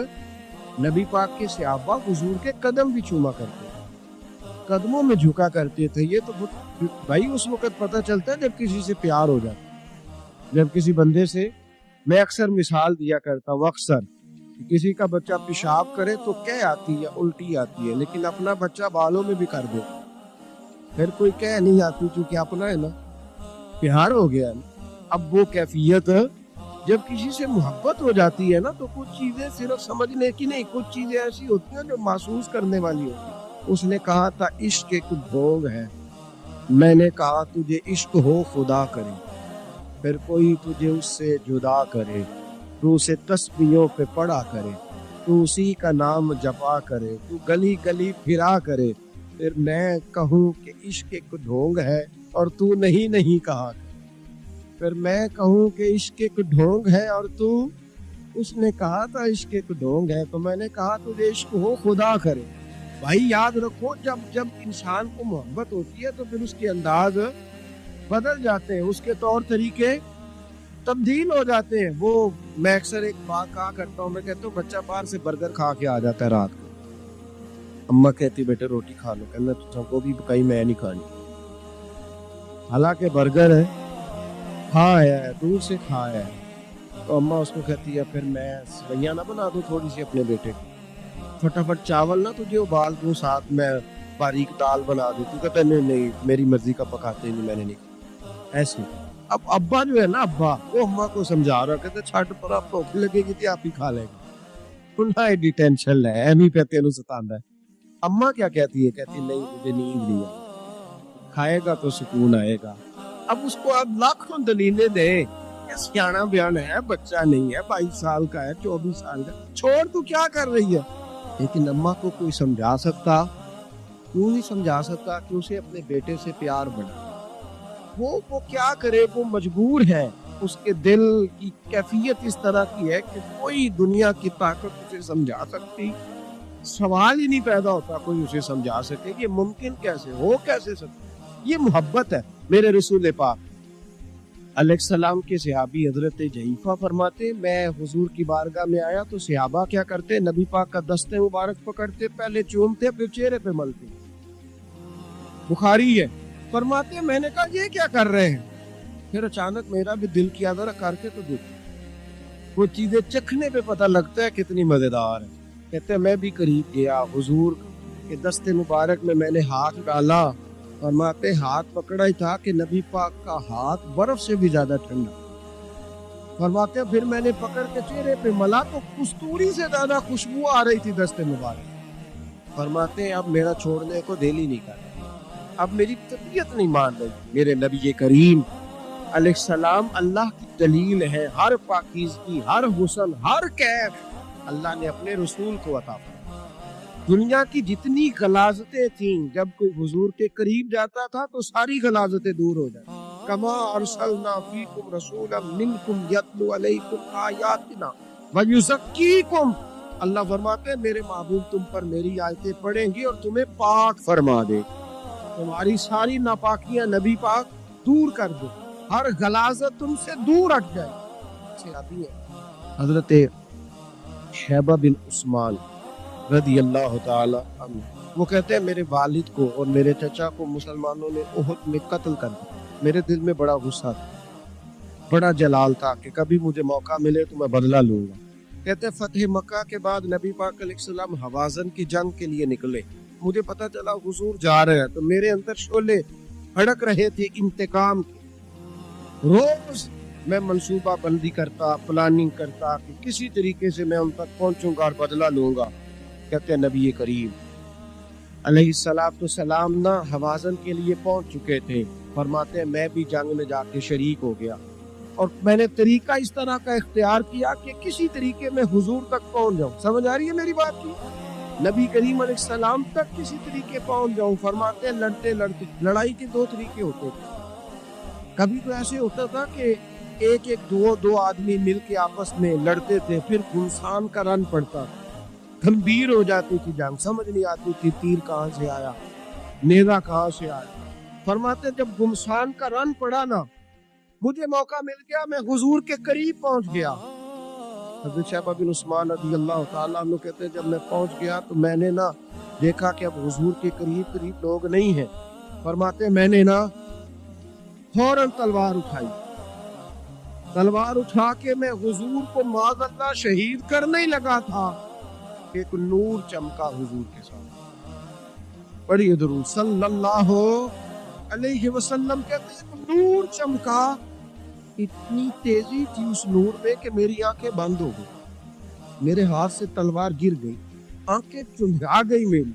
Speaker 1: نبی پاک کے صحابہ حضور کے قدم بھی چوما کرتے, قدموں میں جھکا کرتے تھے. یہ تو بھائی اس وقت پتہ چلتا ہے جب کسی سے پیار ہو جاتا. جب کسی بندے سے, میں اکثر مثال دیا کرتا ہوں, اکثر کسی کا بچہ پیشاب کرے تو کہہ آتی ہے, الٹی آتی ہے, لیکن اپنا بچہ بالوں میں بھی کر دے پھر کوئی کہہ نہیں آتی کیونکہ اپنا ہے نا, پیار ہو گیا نا. اب وہ کیفیت جب کسی سے محبت ہو جاتی ہے نا تو کچھ چیزیں صرف سمجھنے کی نہیں, کچھ چیزیں ایسی ہوتی ہیں جو محسوس کرنے والی ہوتی ہیں. اس نے کہا تھا عشق ایک بھوگ ہے, میں نے کہا تجھے عشق ہو خدا کرے, پھر کوئی تجھے اس سے جدا کرے, تو اسے تسبیحوں پہ پڑھا کرے, تو اسی کا نام جپا کرے, تو گلی گلی پھرا کرے, پھر میں کہوں کہ عشق ایک ڈھونگ ہے اور تو نہیں کہا, پھر میں کہوں کہ عشق ایک ڈھونگ ہے اور تو, اس نے کہا تھا عشق ایک ڈھونگ ہے تو میں نے کہا تجھے عشق ہو خدا کرے. بھائی یاد رکھو جب انسان کو محبت ہوتی ہے تو پھر اس کے انداز بدل جاتے ہیں, اس کے طور طریقے تبدیل ہو جاتے ہیں. وہ میں اکثر ایک بات کہا کرتا ہوں, میں کہتا ہوں بچہ باہر سے برگر کھا کے آ جاتا ہے رات کو, اماں کہتی بیٹے روٹی کھا لو, کہنا تجھ کو بھی کہیں میں نہیں کھانی, حالانکہ برگر ہے کھایا ہے, دور سے کھایا ہے. تو اماں اس کو کہتی ہے پھر میں سویاں نہ بنا دوں تھوڑی سی اپنے بیٹے کو, فٹافٹ چاول نہ تجھے ابال دوں, ساتھ میں باریک دال بنا دوں. تو کہتا ہے نہیں میری مرضی کا پکاتے نہیں, میں نے نہیں ایسے. اب ابا جو ہے نا, ابا وہ اماں کو سمجھا رہا, کہتے چھٹ پر آپ بھوک لگے گی تھی آپ ہی کھا لیں گے, انہاں ایڈی ٹینشن ہے ایمی پہ تینوں ستاندہ ہے. اماں کیا کہتی ہے, کہتی نہیں مجھے نیند نہیں آئی, کھائے گا تو سکون آئے گا. اب اس کو آپ لاکھوں دلیلیں دیں, سیانا بیان ہے, بچہ نہیں ہے, 22 سال کا ہے, 24 سال کا, چھوڑ تو کیا کر رہی ہے. لیکن اماں کو کوئی سمجھا سکتا, کیوں نہیں سمجھا سکتا کہ اسے اپنے بیٹے سے پیار بڑھا. وہ کیا کرے, وہ مجبور ہے, اس کے دل کی کیفیت اس طرح کی ہے کہ کوئی دنیا کی طاقت اسے سمجھا سکتی, سوال ہی نہیں پیدا ہوتا کوئی اسے سمجھا سکے کہ ممکن کیسے ہو, کیسے سکتا. یہ محبت ہے. میرے رسول پاک علیہ السلام کے صحابی حضرت جعفر فرماتے میں حضور کی بارگاہ میں آیا تو صحابہ کیا کرتے, نبی پاک کا دست مبارک پکڑتے, پہلے چومتے پھر چہرے پہ ملتے. بخاری ہے. فرماتے میں نے کہا یہ کیا کر رہے ہیں, پھر اچانک میرا بھی دل کیا ذرا کر کے تو دیکھو, وہ چیزیں چکھنے پہ پتہ لگتا ہے کتنی مزیدار ہے. کہتے میں بھی قریب گیا, حضور کے دست مبارک میں نے ہاتھ ڈالا, فرماتے ہاتھ پکڑا ہی تھا کہ نبی پاک کا ہاتھ برف سے بھی زیادہ ٹھنڈا. فرماتے پھر میں نے پکڑ کے چہرے پہ ملا تو کستوری سے زیادہ خوشبو آ رہی تھی دست مبارک. فرماتے اب میرا چھوڑنے کو دل ہی نہیں کر رہا, اب میری طبیعت نہیں مان رہی. میرے نبی کریم علیہ السلام اللہ کی دلیل ہے، ہر پاکیزگی، ہر حسن، ہر کیف اللہ نے اپنے رسول کو عطا فرمایا۔ دنیا کی جتنی غلاظتیں تھیں، جب کوئی حضور کے قریب جاتا تھا تو ساری غلاظتیں دور ہو جاتی۔ کما ارسلنا فیکم رسولا منکم یتلو علیکم آیاتنا ویزکیکم، اللہ فرماتے ہیں میرے محبوب تم پر میری آیتیں پڑھیں گی اور تمہیں پاک فرما دے، تمہاری ساری ناپاکیاں نبی پاک دور کر دے، ہر غلاظت تم سے دور ہٹ جائے۔ حضرت شیبہ بن عثمان رضی اللہ تعالی عنہ وہ کہتے ہیں میرے والد کو اور میرے چچا کو مسلمانوں نے احد میں قتل کر دیا، میرے دل میں بڑا غصہ تھا، بڑا جلال تھا کہ کبھی مجھے موقع ملے تو میں بدلہ لوں گا۔ کہتے فتح مکہ کے بعد نبی پاک علیہ السلام حوازن کی جنگ کے لیے نکلے، مجھے پتا چلا حضور جا رہے ہیں تو میرے اندر شعلے بھڑک رہے تھے انتقام کے۔ روز میں منصوبہ بندی کرتا، پلاننگ کرتا کہ کسی طریقے سے میں ان تک پہنچوں گا اور بدلہ لوں گا۔ کہتے ہیں نبی کریم علیہ السلام نہ حوازن کے لیے پہنچ چکے تھے، فرماتے ہیں میں بھی جنگ میں جا کے شریک ہو گیا اور میں نے طریقہ اس طرح کا اختیار کیا کہ کسی طریقے میں حضور تک پہنچ جاؤں۔ سمجھ آ رہی ہے میری بات کی؟ نبی کریم علیہ السلام تک کسی طریقے پہنچ جاؤں۔ فرماتے ہیں لڑتے لڑتے، لڑائی کے دو طریقے ہوتے تھے، کبھی تو ایسے ہوتا تھا کہ ایک دو آدمی مل کے آپس میں لڑتے تھے، پھر گمسان کا رن پڑتا تھا، گھمبیر ہو جاتی تھی جنگ، سمجھ نہیں آتی تھی تیر کہاں سے آیا، نیزہ کہاں سے آیا۔ فرماتے جب گمسان کا رن پڑا نا، مجھے موقع مل گیا، میں حضور کے قریب پہنچ گیا۔ حضرت شیبہ بن عثمان رضی اللہ تعالیٰ عنہ کہتے ہیں جب میں پہنچ گیا تو میں نے نا دیکھا کہ اب حضور کے قریب لوگ نہیں ہیں۔ فرماتے میں نے نا فوراً تلوار اٹھائی، تلوار اٹھا کے میں حضور کو معاذ اللہ شہید کرنے ہی لگا تھا، ایک نور چمکا حضور کے ساتھ۔ پڑھیے درود صلی اللہ علیہ وسلم، کہتے ہیں نور چمکا، اتنی تیزی تھی اس نور میں کہ میری آنکھیں بند ہو گئی، میرے ہاتھ سے تلوار گر گئی، آنکھیں چندھا گئی میری۔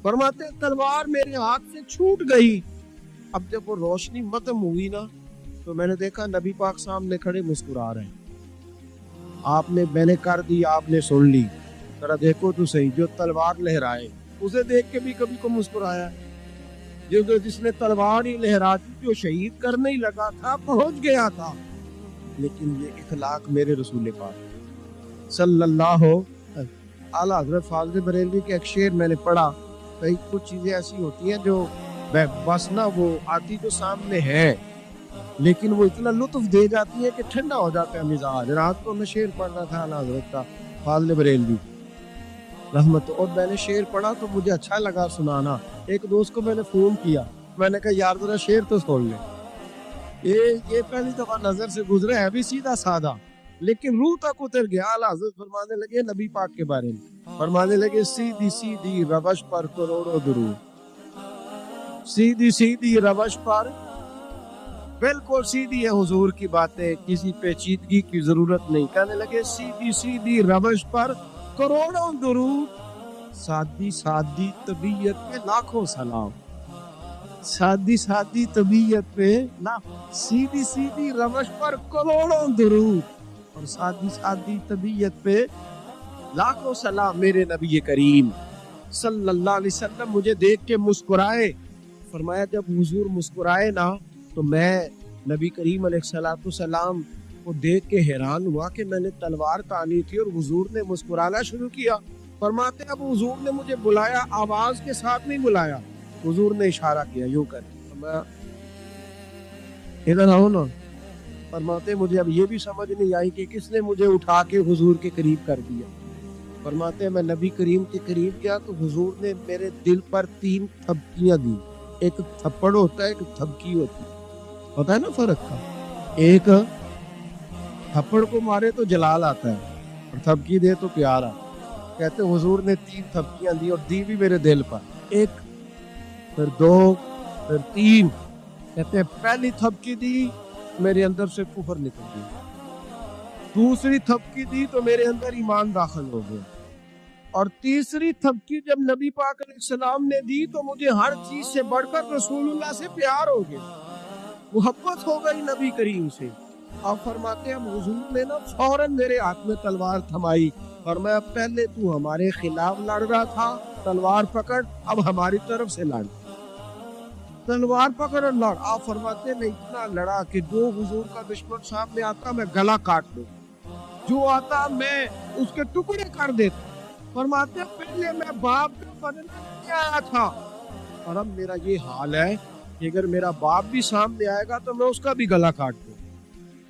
Speaker 1: فرماتے تلوار میرے ہاتھ سے چھوٹ گئی۔ اب جب وہ روشنی ختم ہوئی نا تو میں نے دیکھا نبی پاک سامنے کھڑے مسکرا رہے ہیں۔ میں نے کر دی، آپ نے سن لی، ذرا دیکھو تو صحیح، جو تلوار لہرائے اسے دیکھ کے بھی کبھی کو مسکرایا، جس نے تلوار ہی لہرا دی، جو شہید کرنے ہی لگا تھا، پہنچ گیا تھا۔ لیکن یہ اخلاق میرے رسول پاک صلی اللہ اعلیٰ حضرت فاضل بریلوی کے ایک شعر میں نے پڑھا، کئی کچھ چیزیں ایسی ہوتی ہیں جو بس نا وہ آتی تو سامنے ہے لیکن وہ اتنا لطف دے جاتی ہے کہ ٹھنڈا ہو جاتا ہے مزاج۔ رات کو میں شعر پڑھ رہا تھا اعلیٰ حضرت کا فاضل بریلوی رحمت، اور میں نے شعر پڑھا تو مجھے اچھا لگا سنانا۔ ایک دوست کو میں نے فون کیا، میں نے کہا یار ذرا شعر تو سن لے، یہ پہلی دفعہ نظر سے گزرا ہے، ابھی سیدھا سادہ لیکن روح تک اتر گیا۔ اعلیٰ حضرت فرمانے لگے نبی پاک کے بارے میں، فرمانے لگے سیدھی سیدھی روش پر کروڑوں درود، سیدھی سیدھی روش پر، بالکل سیدھی ہے حضور کی باتیں، کسی پیچیدگی کی ضرورت نہیں۔ کہنے لگے سیدھی سیدھی روش پر کروڑوں درود، سادی سادی طبیعت پہ لاکھوں سلام، سادی سادی طبیعت پہ سیدھی سیدھی روش پر کروڑوں درود اور سادی سادی طبیعت پہ لاکھوں سلام۔ میرے نبی کریم صلی اللہ علیہ وسلم مجھے دیکھ کے مسکرائے۔ فرمایا جب حضور مسکرائے نا تو میں نبی کریم علیہ السلام کو دیکھ کے حیران ہوا کہ میں نے تلوار تانی تھی اور حضور نے مسکرانا شروع کیا۔ فرماتے اب حضور نے مجھے بلایا، آواز کے ساتھ نہیں بلایا، حضور نے اشارہ کیا یوں کر، میں ادھر آؤ نا۔ فرماتے مجھے اب یہ بھی سمجھ نہیں آئی کہ کس نے مجھے اٹھا کے حضور کے قریب کر دیا۔ فرماتے میں نبی کریم کے قریب گیا تو حضور نے میرے دل پر 3 تھپکیاں دی، ایک تھپڑ ہوتا ہے، ایک تھپکی ہوتی ہے، پتہ ہے نا فرق کا؟ ایک تھپڑ کو مارے تو جلال آتا ہے اور تھپکی دے تو پیار آتا ہے۔ کہتے حضور نے 3 تھپکیاں دی اور دی بھی میرے دل پر، ایک پھر 2 پھر 3۔ کہتے پہلی تھپکی دی میرے اندر سے کفر نکل گیا، دوسری تھپکی دی تو میرے اندر ایمان داخل ہو گیا، اور تیسری تھپکی جب نبی پاک علیہ السلام نے دی تو مجھے ہر چیز سے بڑھ کر رسول اللہ سے پیار ہو گیا۔ मोहब्बत हो गई नबी करीम से। आप फरमाते हैं हुजूर ने ना फौरन मेरे हाथ में तलवार थमाई, और मैं पहले तू हमारे खिलाफ लड़ रहा था, तलवार पकड़ अब हमारी तरफ से लड़, तलवार पकड़ और लड़। आप फरमाते हैं मैं इतना लड़ा कि जो हुजूर का दुश्मन सामने आता मैं गला काट दूं, जो आता मैं उसके टुकड़े कर देता। फरमाते हैं पहले मैं बाप का बदला लेके आया था, और अब मेरा ये हाल है कि अगर मेरा बाप भी सामने आएगा तो मैं उसका भी गला काट दूं,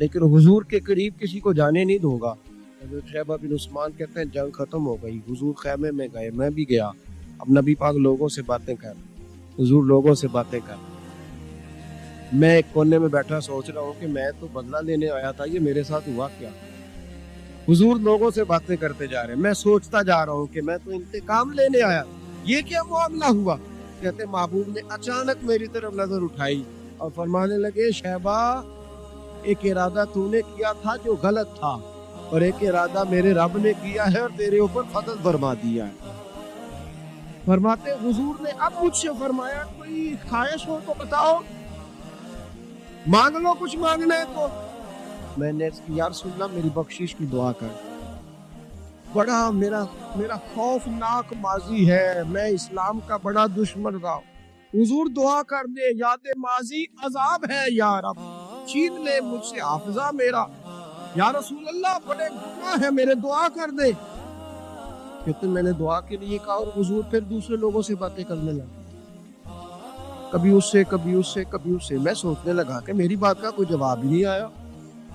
Speaker 1: लेकिन हुजूर के करीब किसी को जाने नहीं दूंगा। हज़रत शैबा बिन उस्मान कहते हैं जंग खत्म हो गई, हुजूर खैमे में गए, मैं भी गया। अब नबी पाक लोगों से बातें कर, हुजूर लोगों से बातें कर, मैं एक कोने में बैठा सोच रहा हूँ कि मैं तो बदला लेने आया था, ये मेरे साथ हुआ क्या। हुजूर लोगों से बातें करते जा रहे हैं, मैं सोचता जा रहा हूँ कि मैं तो इंतकाम लेने आया, ये क्या मामला हुआ। कहते महबूब ने अचानक मेरी तरफ नजर उठाई और फरमाने लगे शैबा, एक इरादा तूने किया था जो गलत था, और एक इरादा मेरे रब ने किया है और तेरे ऊपर फजल फरमा दिया है। फरमाते हुजूर ने अब मुझसे फरमाया कोई ख्वाहिश हो तो बताओ, मांग लो, कुछ मांगना है तो। मैंने यार सुनना, मेरी बख्शिश की दुआ कर, बड़ा मेरा खौफनाक माजी है, मैं इस्लाम का बड़ा दुश्मन रहा, हुजूर दुआ कर दे, याद माजी अजाब है यार, अब छीन ले मुझसे हाफिजा मेरा, या रसूल अल्लाह बड़े गुनाह है मेरे, दुआ कर दे। कहते मैंने दुआ के लिए कहा और हुजूर फिर दूसरे लोगों से बातें करने लगे, कभी उससे कभी उससे कभी उससे। मैं सोचने लगा कि मेरी बात का कोई जवाब ही नहीं आया।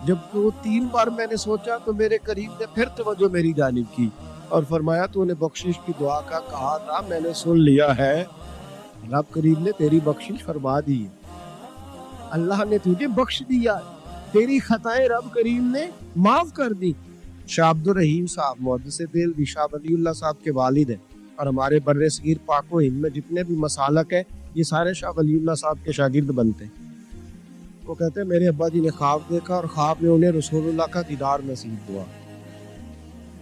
Speaker 1: जब तो 3 बार मैंने सोचा तो मेरे करीब ने फिर तवज्जो मेरी जानिब की और फरमाया तूने बख्शिश की दुआ का कहा था, मैंने सुन लिया है, रब करीम ने तेरी बख्शिश फरमा दी है, अल्लाह ने तुझे बख्श दिया, तेरी खताएं रब करीम ने माफ कर दी। शाह अब्दुल रहीम साहब मुहद्दिस देलवी शाह वलीउल्लाह साहब के वालिद हैं, और हमारे बर्रे सगीर पाक व हिंद में जितने भी मसालक है ये सारे शाह वलीउल्लाह साहब के शागिर्द बनते हैं। वो कहते हैं मेरे अब्बा जी ने ख्वाब देखा और ख्वाब में उन्हें रसूलुल्लाह का दीदार नसीब हुआ।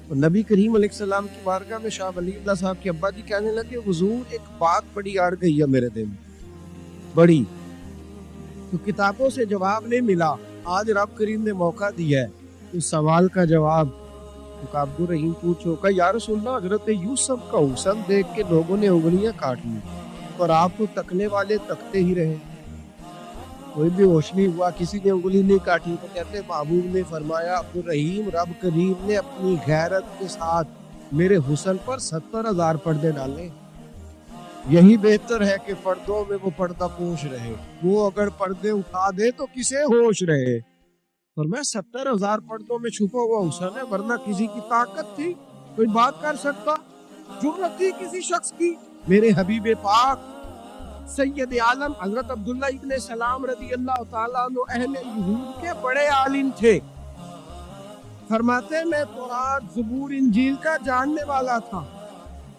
Speaker 1: तो नबी करीम अलैहिस्सलाम की बारगाह में शाह वलीउल्लाह साहब के अब्बा जी कहने लगे हुजूर एक बात बड़ी अड़ गई है मेरे दिल में, बड़ी, तो किताबों से जवाब नहीं मिला, आज रब करीम ने मौका दिया है उस सवाल का जवाब। तो अब्दुल रहीम पूछो का या रसूलल्लाह, हजरत यूसुफ का हुस्न देख के लोगों ने उंगलियां काट ली, पर आप तो तकने वाले तकते ही रहे, कोई भी होश नहीं हुआ, किसी ने उंगली नहीं काटी। तो कहते महबूब ने फरमाया अब्दुल रहीम, रब करीम ने अपनी गैरत के साथ मेरे हुस्न पर 70,000 पर्दे डाले, यही बेहतर है कि पर्दों में वो पर्दा पोश रहे, वो अगर पर्दे उठा दे तो किसे होश रहे। और मैं 70,000 पर्दों में छुपा हुआ हुस्न है, वरना किसी की ताकत थी कोई बात कर सकता, जुर्रत थी किसी शख्स की। मेरे हबीब पाक सैयद आलम हजरत अब्दुल्ला इब्न सलाम रज़ी अल्लाह ताला अन्हु अहले यहूद के बड़े आलिम थे। फरमाते मैं तौरात ज़बूर इंजील का जानने वाला था।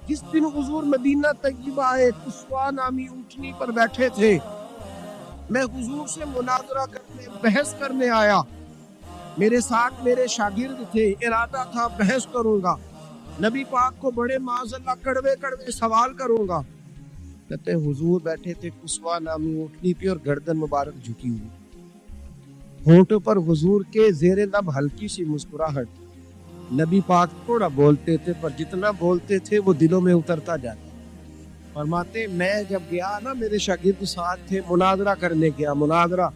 Speaker 1: जिस दिन हुजूर मदीना तय्यबा आए, कुस्वा नामी ऊंटनी पर बैठे थे, मैं हुजूर से मुनाजरा करने बहस करने आया, मेरे साथ मेरे शागिर्द थे, इरादा था बहस करूंगा, नबी पाक को बड़े माज़अल्लाह कड़वे कड़वे सवाल करूंगा। कहते हुजूर बैठे थे कुस्वा नामी ऊंटनी पे और गर्दन मुबारक झुकी हुई, होंठों पर हुजूर के ज़ेरे लब हल्की सी मुस्कुराहट। नबी पाक थोड़ा बोलते थे पर जितना बोलते थे वो दिलों में उतरता जाता। फरमाते मैं जब गया ना, मेरे शागिर्द साथ थे, मुनाजरा करने गया, मुनाजरा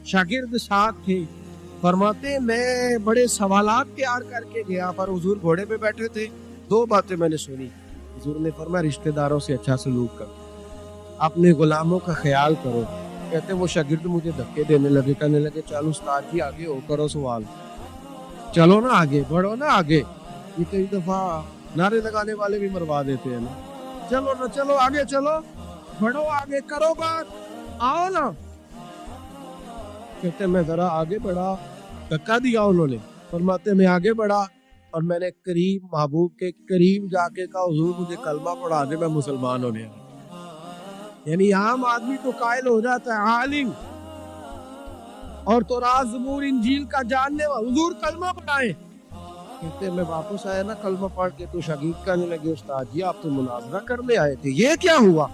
Speaker 1: शागिर्द साथ थे। फरमाते मैं बड़े सवालात तैयार करके गया, पर हुजूर घोड़े पे बैठे थे। 2 बातें मैंने सुनी, हुजूर ने फरमाया रिश्तेदारों से अच्छा सलूक करो, अपने गुलामों का ख्याल करो। कहते वो शागिर्द मुझे धक्के देने लगे, कहने लगे चल उस्ताद जी आगे हो, करो सवाल, चलो ना आगे, बढ़ो ना आगे। ये कई दफा नारे लगाने वाले भी मरवा देते हैं ना, चलो ना चलो आगे, चलो बढ़ो आगे, करो बात, आओ ना। कहते मैं जरा आगे बढ़ा, धक्का दिया उन्होंने। फरमाते मैं आगे बढ़ा और मैंने करीब महबूब के करीब जाके कहा हुजूर मुझे कलमा पढ़ा दे, मैं मुसलमान होने आया। यानी आम आदमी तो कायल हो जाता है, आलिम और तौरात ज़बूर इंजील का जानने वाला, हुजूर कलमा पढ़ाए। कहते मैं वापस आया ना कलमा पढ़ के, तो शागिर्द कहने लगे उस्ताद जी आप तो मुनाजरा करने आए थे, ये क्या हुआ?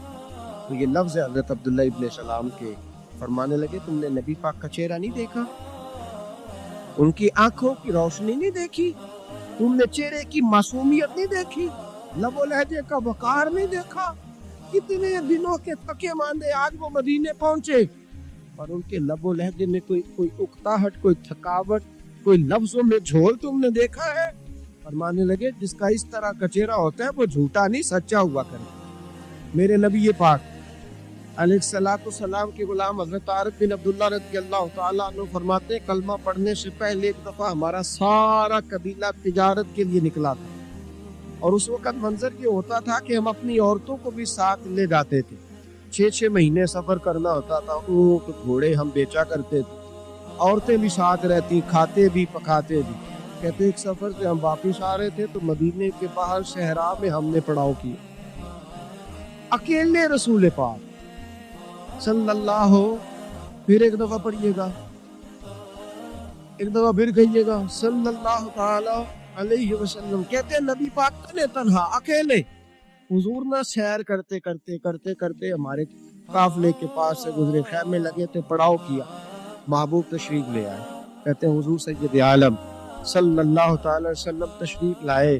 Speaker 1: तो ये लफ्ज़ है हज़रत अब्दुल्ला इब्न सलाम के فرمانے لگے تم نے نبی پاک کا چہرہ نہیں دیکھا, ان کی آنکھوں کی روشنی نہیں دیکھی, تم نے چہرے کی معصومیت نہیں دیکھی, لب و لہجے کا وقار نہیں دیکھا. کتنے دنوں کے تھکے ماندے آج وہ مدینے پہنچے اور ان کے لب و لہجے میں کوئی اکتاہٹ, کوئی تھکاوٹ, کوئی لفظوں میں جھول تم نے دیکھا ہے؟ فرمانے لگے جس کا اس طرح کا چہرہ ہوتا ہے وہ جھوٹا نہیں سچا ہوا کرے. میرے نبی پاک علیہ الصلوۃ والسلام کے غلام حضرت عارف بن عبداللہ رضی اللہ تعالیٰ عنہ فرماتے ہیں کلمہ پڑھنے سے پہلے ایک دفعہ ہمارا سارا قبیلہ تجارت کے لیے نکلا تھا, اور اس وقت منظر یہ ہوتا تھا کہ ہم اپنی عورتوں کو بھی ساتھ لے جاتے تھے. 6 مہینے سفر کرنا ہوتا تھا, اونٹ گھوڑے ہم بیچا کرتے تھے, عورتیں بھی ساتھ رہتی, کھاتے بھی پکاتے بھی. کہتے ایک سفر سے ہم واپس آ رہے تھے تو مدینے کے باہر صحرا میں ہم نے پڑاؤ کیا, اکیلے رسول پاک صلی اللہ پھر ایک دفعہ پڑھیے گا, ایک دفعہ پھر کہیے گا صلی اللہ تعالی علیہ وسلم. کہتے ہیں نبی پاک تنے تنہا اکیلے حضور نہ سیر کرتے کرتے کرتے کرتے ہمارے قافلے کے پاس سے گزرے, خیمے لگے تھے, پڑاؤ کیا, محبوب تشریف لے آئے. کہتے ہیں حضور سید عالم صلی اللہ تعالی وسلم تشریف لائے.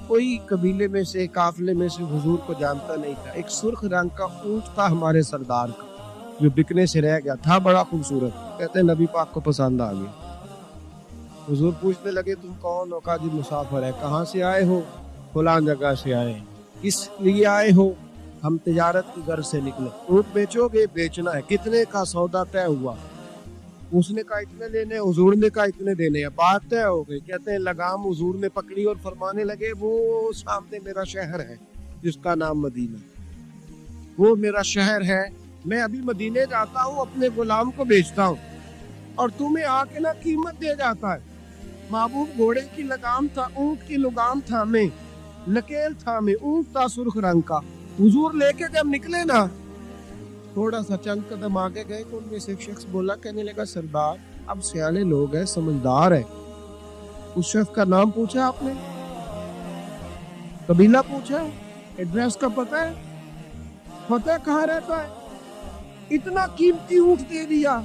Speaker 1: کوئی قبیلے میں سے قافلے میں سے حضور کو جانتا نہیں تھا. ایک سرخ رنگ کا اونٹ تھا ہمارے سردار کا جو بکنے سے رہ گیا تھا, بڑا خوبصورت. کہتے ہیں نبی پاک کو پسند آ گیا. حضور پوچھنے لگے تم کون ہو؟ کہا جی مسافر ہے. کہاں سے آئے ہو؟ فلاں جگہ سے آئے. کس لیے آئے ہو؟ ہم تجارت کی غرض سے نکلے. اونٹ بیچو گے؟ بیچنا ہے. کتنے کا سودا طے ہوا؟ اس نے کہا اتنے لینے, حضور نے کہا اتنے دینے ہیں. بات طے ہو گئی. کہتے ہیں لگام حضور نے پکڑی اور فرمانے لگے وہ سامنے میرا شہر ہے جس کا نام مدینہ, وہ میرا شہر ہے. میں ابھی مدینے جاتا ہوں, اپنے غلام کو بیچتا ہوں اور تمہیں آ کے نا قیمت دے جاتا ہے. محبوب گھوڑے کی لگام تھا, اونٹ کی لگام تھا میں, لکیل تھا میں, اونٹ تھا سرخ رنگ کا. حضور لے کے جب نکلے نا تھوڑا سا چند قدم آگے گئے تو ان میں سے ایک شخص بولا, کہنے لگا سردار اب سیانے لوگ ہیں, سمجھدار ہے. اس شخص کا نام پوچھا آپ نے, قبیلہ پوچھا, ایڈریس کا پتہ ہے, پتہ کہاں رہتا ہے, اتنا قیمتی اونٹ دے دیا.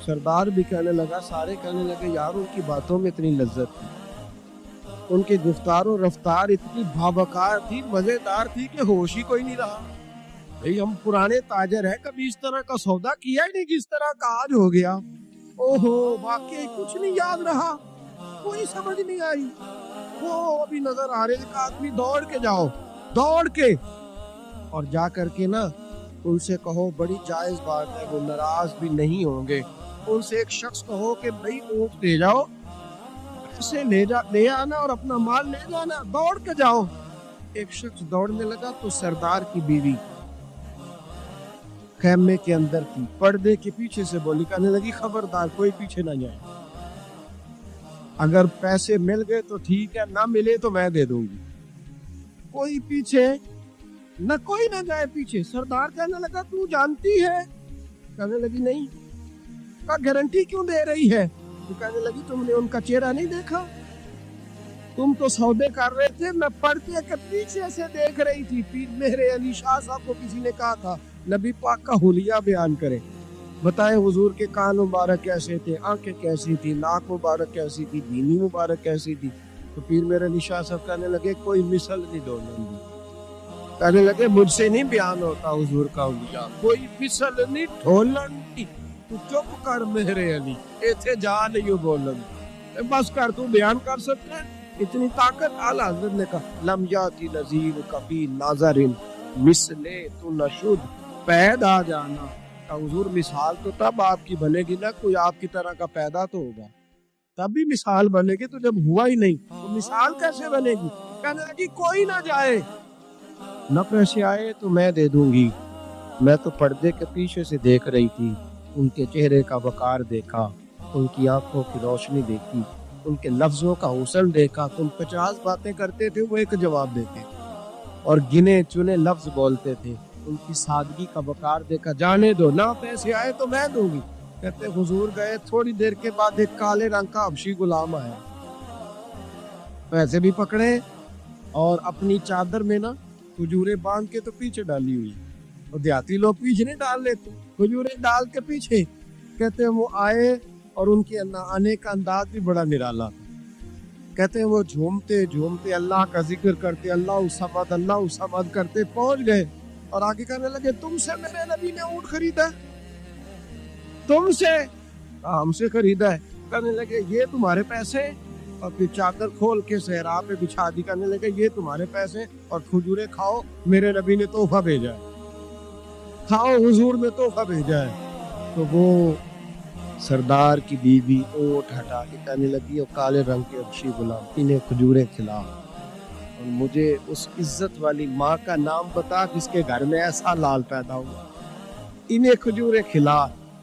Speaker 1: سردار بھی کہنے لگا, سارے کہنے لگے یار ان کی باتوں میں اتنی لذت تھی, ان کی گفتار و رفتار اتنی بھاوکار تھی, مزیدار تھی کہ ہوش ہی کوئی نہیں رہا. بھئی ہم پرانے تاجر ہیں, کبھی اس طرح کا سودا کیا ہی نہیں جس طرح کا آج ہو گیا. اوہو واقعی کچھ نہیں یاد رہا, کوئی سمجھ نہیں آئی. وہ ابھی نظر آ رہے کہ آدمی دوڑ کے جاؤ, دوڑ کے اور جا کر کے نا ان سے کہو بڑی جائز بات ہے, وہ ناراض بھی نہیں ہوں گے. ان سے ایک شخص کہو کہ بھئی اونٹ دے جاؤ, اسے لے آنا اور اپنا مال لے جانا, دوڑ کے جاؤ. ایک شخص دوڑنے لگا تو سردار کی بیوی خیمے کے اندر تھی, پردے کے پیچھے سے بولی, کہنے لگی خبردار کوئی پیچھے نہ جائے, اگر پیسے مل گئے تو ٹھیک ہے, نہ ملے تو میں دے دوں گی, کوئی پیچھے نہ, کوئی نہ جائے پیچھے. سردار کہنے لگا تو جانتی ہے؟ کہنے لگی نہیں. کا گارنٹی کیوں دے رہی ہے؟ تو کہنے لگی تم نے ان کا چہرہ نہیں دیکھا, تم تو سودے کر رہے تھے, میں پردے کے پیچھے سے دیکھ رہی تھی. پیر میرے علی شاہ صاحب کو کسی نے کہا تھا نبی پاک کا حلیہ بیان کرے, بتائیں حضور کے کان مبارک کیسے تھے, آنکھیں کیسی تھی, ناک مبارک کیسی تھی, بینی مبارک کیسی تھی. تو پیر میرے علی شاہ صاحب کہنے لگے کوئی مثل نہیں ڈھونڈیں گے. کہنے لگے مجھ سے نہیں بیان ہوتا حضور کا حلیہ, کوئی مثل نہیں ڈھولن دی. تو چپ کر میرے علی, ایتھے جا نہیں بولن, بس کر, تو بیان کر سکتا ہے اتنی طاقت. اعلیٰ حضرت نے کہا لم یاتی نذیر کبھی ناظرین مثلے تو نشد پیدا جانا. حضور مثال تو تب آپ کی بنے گی نا, کوئی آپ کی طرح کا پیدا تو ہوگا تب بھی مثال بنے گی, تو جب ہوا ہی نہیں تو مثال کیسے بنے گی. کہنے لگی کوئی نہ جائے, نہ پیسے آئے تو میں دے دوں گی. میں تو پردے کے پیچھے سے دیکھ رہی تھی, ان کے چہرے کا وقار دیکھا, ان کی آنکھوں کی روشنی دیکھی, ان کے لفظوں کا حسن دیکھا. تم 50 باتیں کرتے تھے, وہ ایک جواب دیتے, اور گنے چنے لفظ بولتے تھے. ان کی سادگی کا وقار دیکھا. جانے دو, نہ پیسے آئے تو میں دوں گی. کہتے حضور گئے, تھوڑی دیر کے بعد ایک کالے رنگ کا حبشی غلام آیا, پیسے بھی پکڑے اور اپنی چادر میں نا کھجورے باندھ کے تو پیچھے ڈالی ہوئی. और देहाती लोग पीछे नहीं डाल लेते, खजूरें डाल के पीछे। कहते हैं वो आए और उनके आने का अंदाज भी बड़ा निराला था। कहते हैं वो झूमते झूमते अल्लाह का जिक्र करते, अल्लाह समद करते पहुंच गए और आगे कहने लगे, तुमसे मेरे नबी ने ऊंट खरीदा, तुमसे? हमसे खरीदा है। कहने लगे ये तुम्हारे पैसे, और फिर चादर खोल के सहरा पे बिछा दी। कहने लगे ये तुम्हारे पैसे और खजूरें खाओ, मेरे नबी ने तोहफा भेजा है, खाओ, हुजूर ने तोहफा भेजा है। तो वो सरदार की बीवी ओट हटा के कहने लगी, और काले रंग के अक्षी गुलाम, इन्हें खजूरें खिला, और मुझे उस इज्जत वाली माँ का नाम बता जिसके घर में ऐसा लाल पैदा हुआ, इन्हें खजूरें खिला,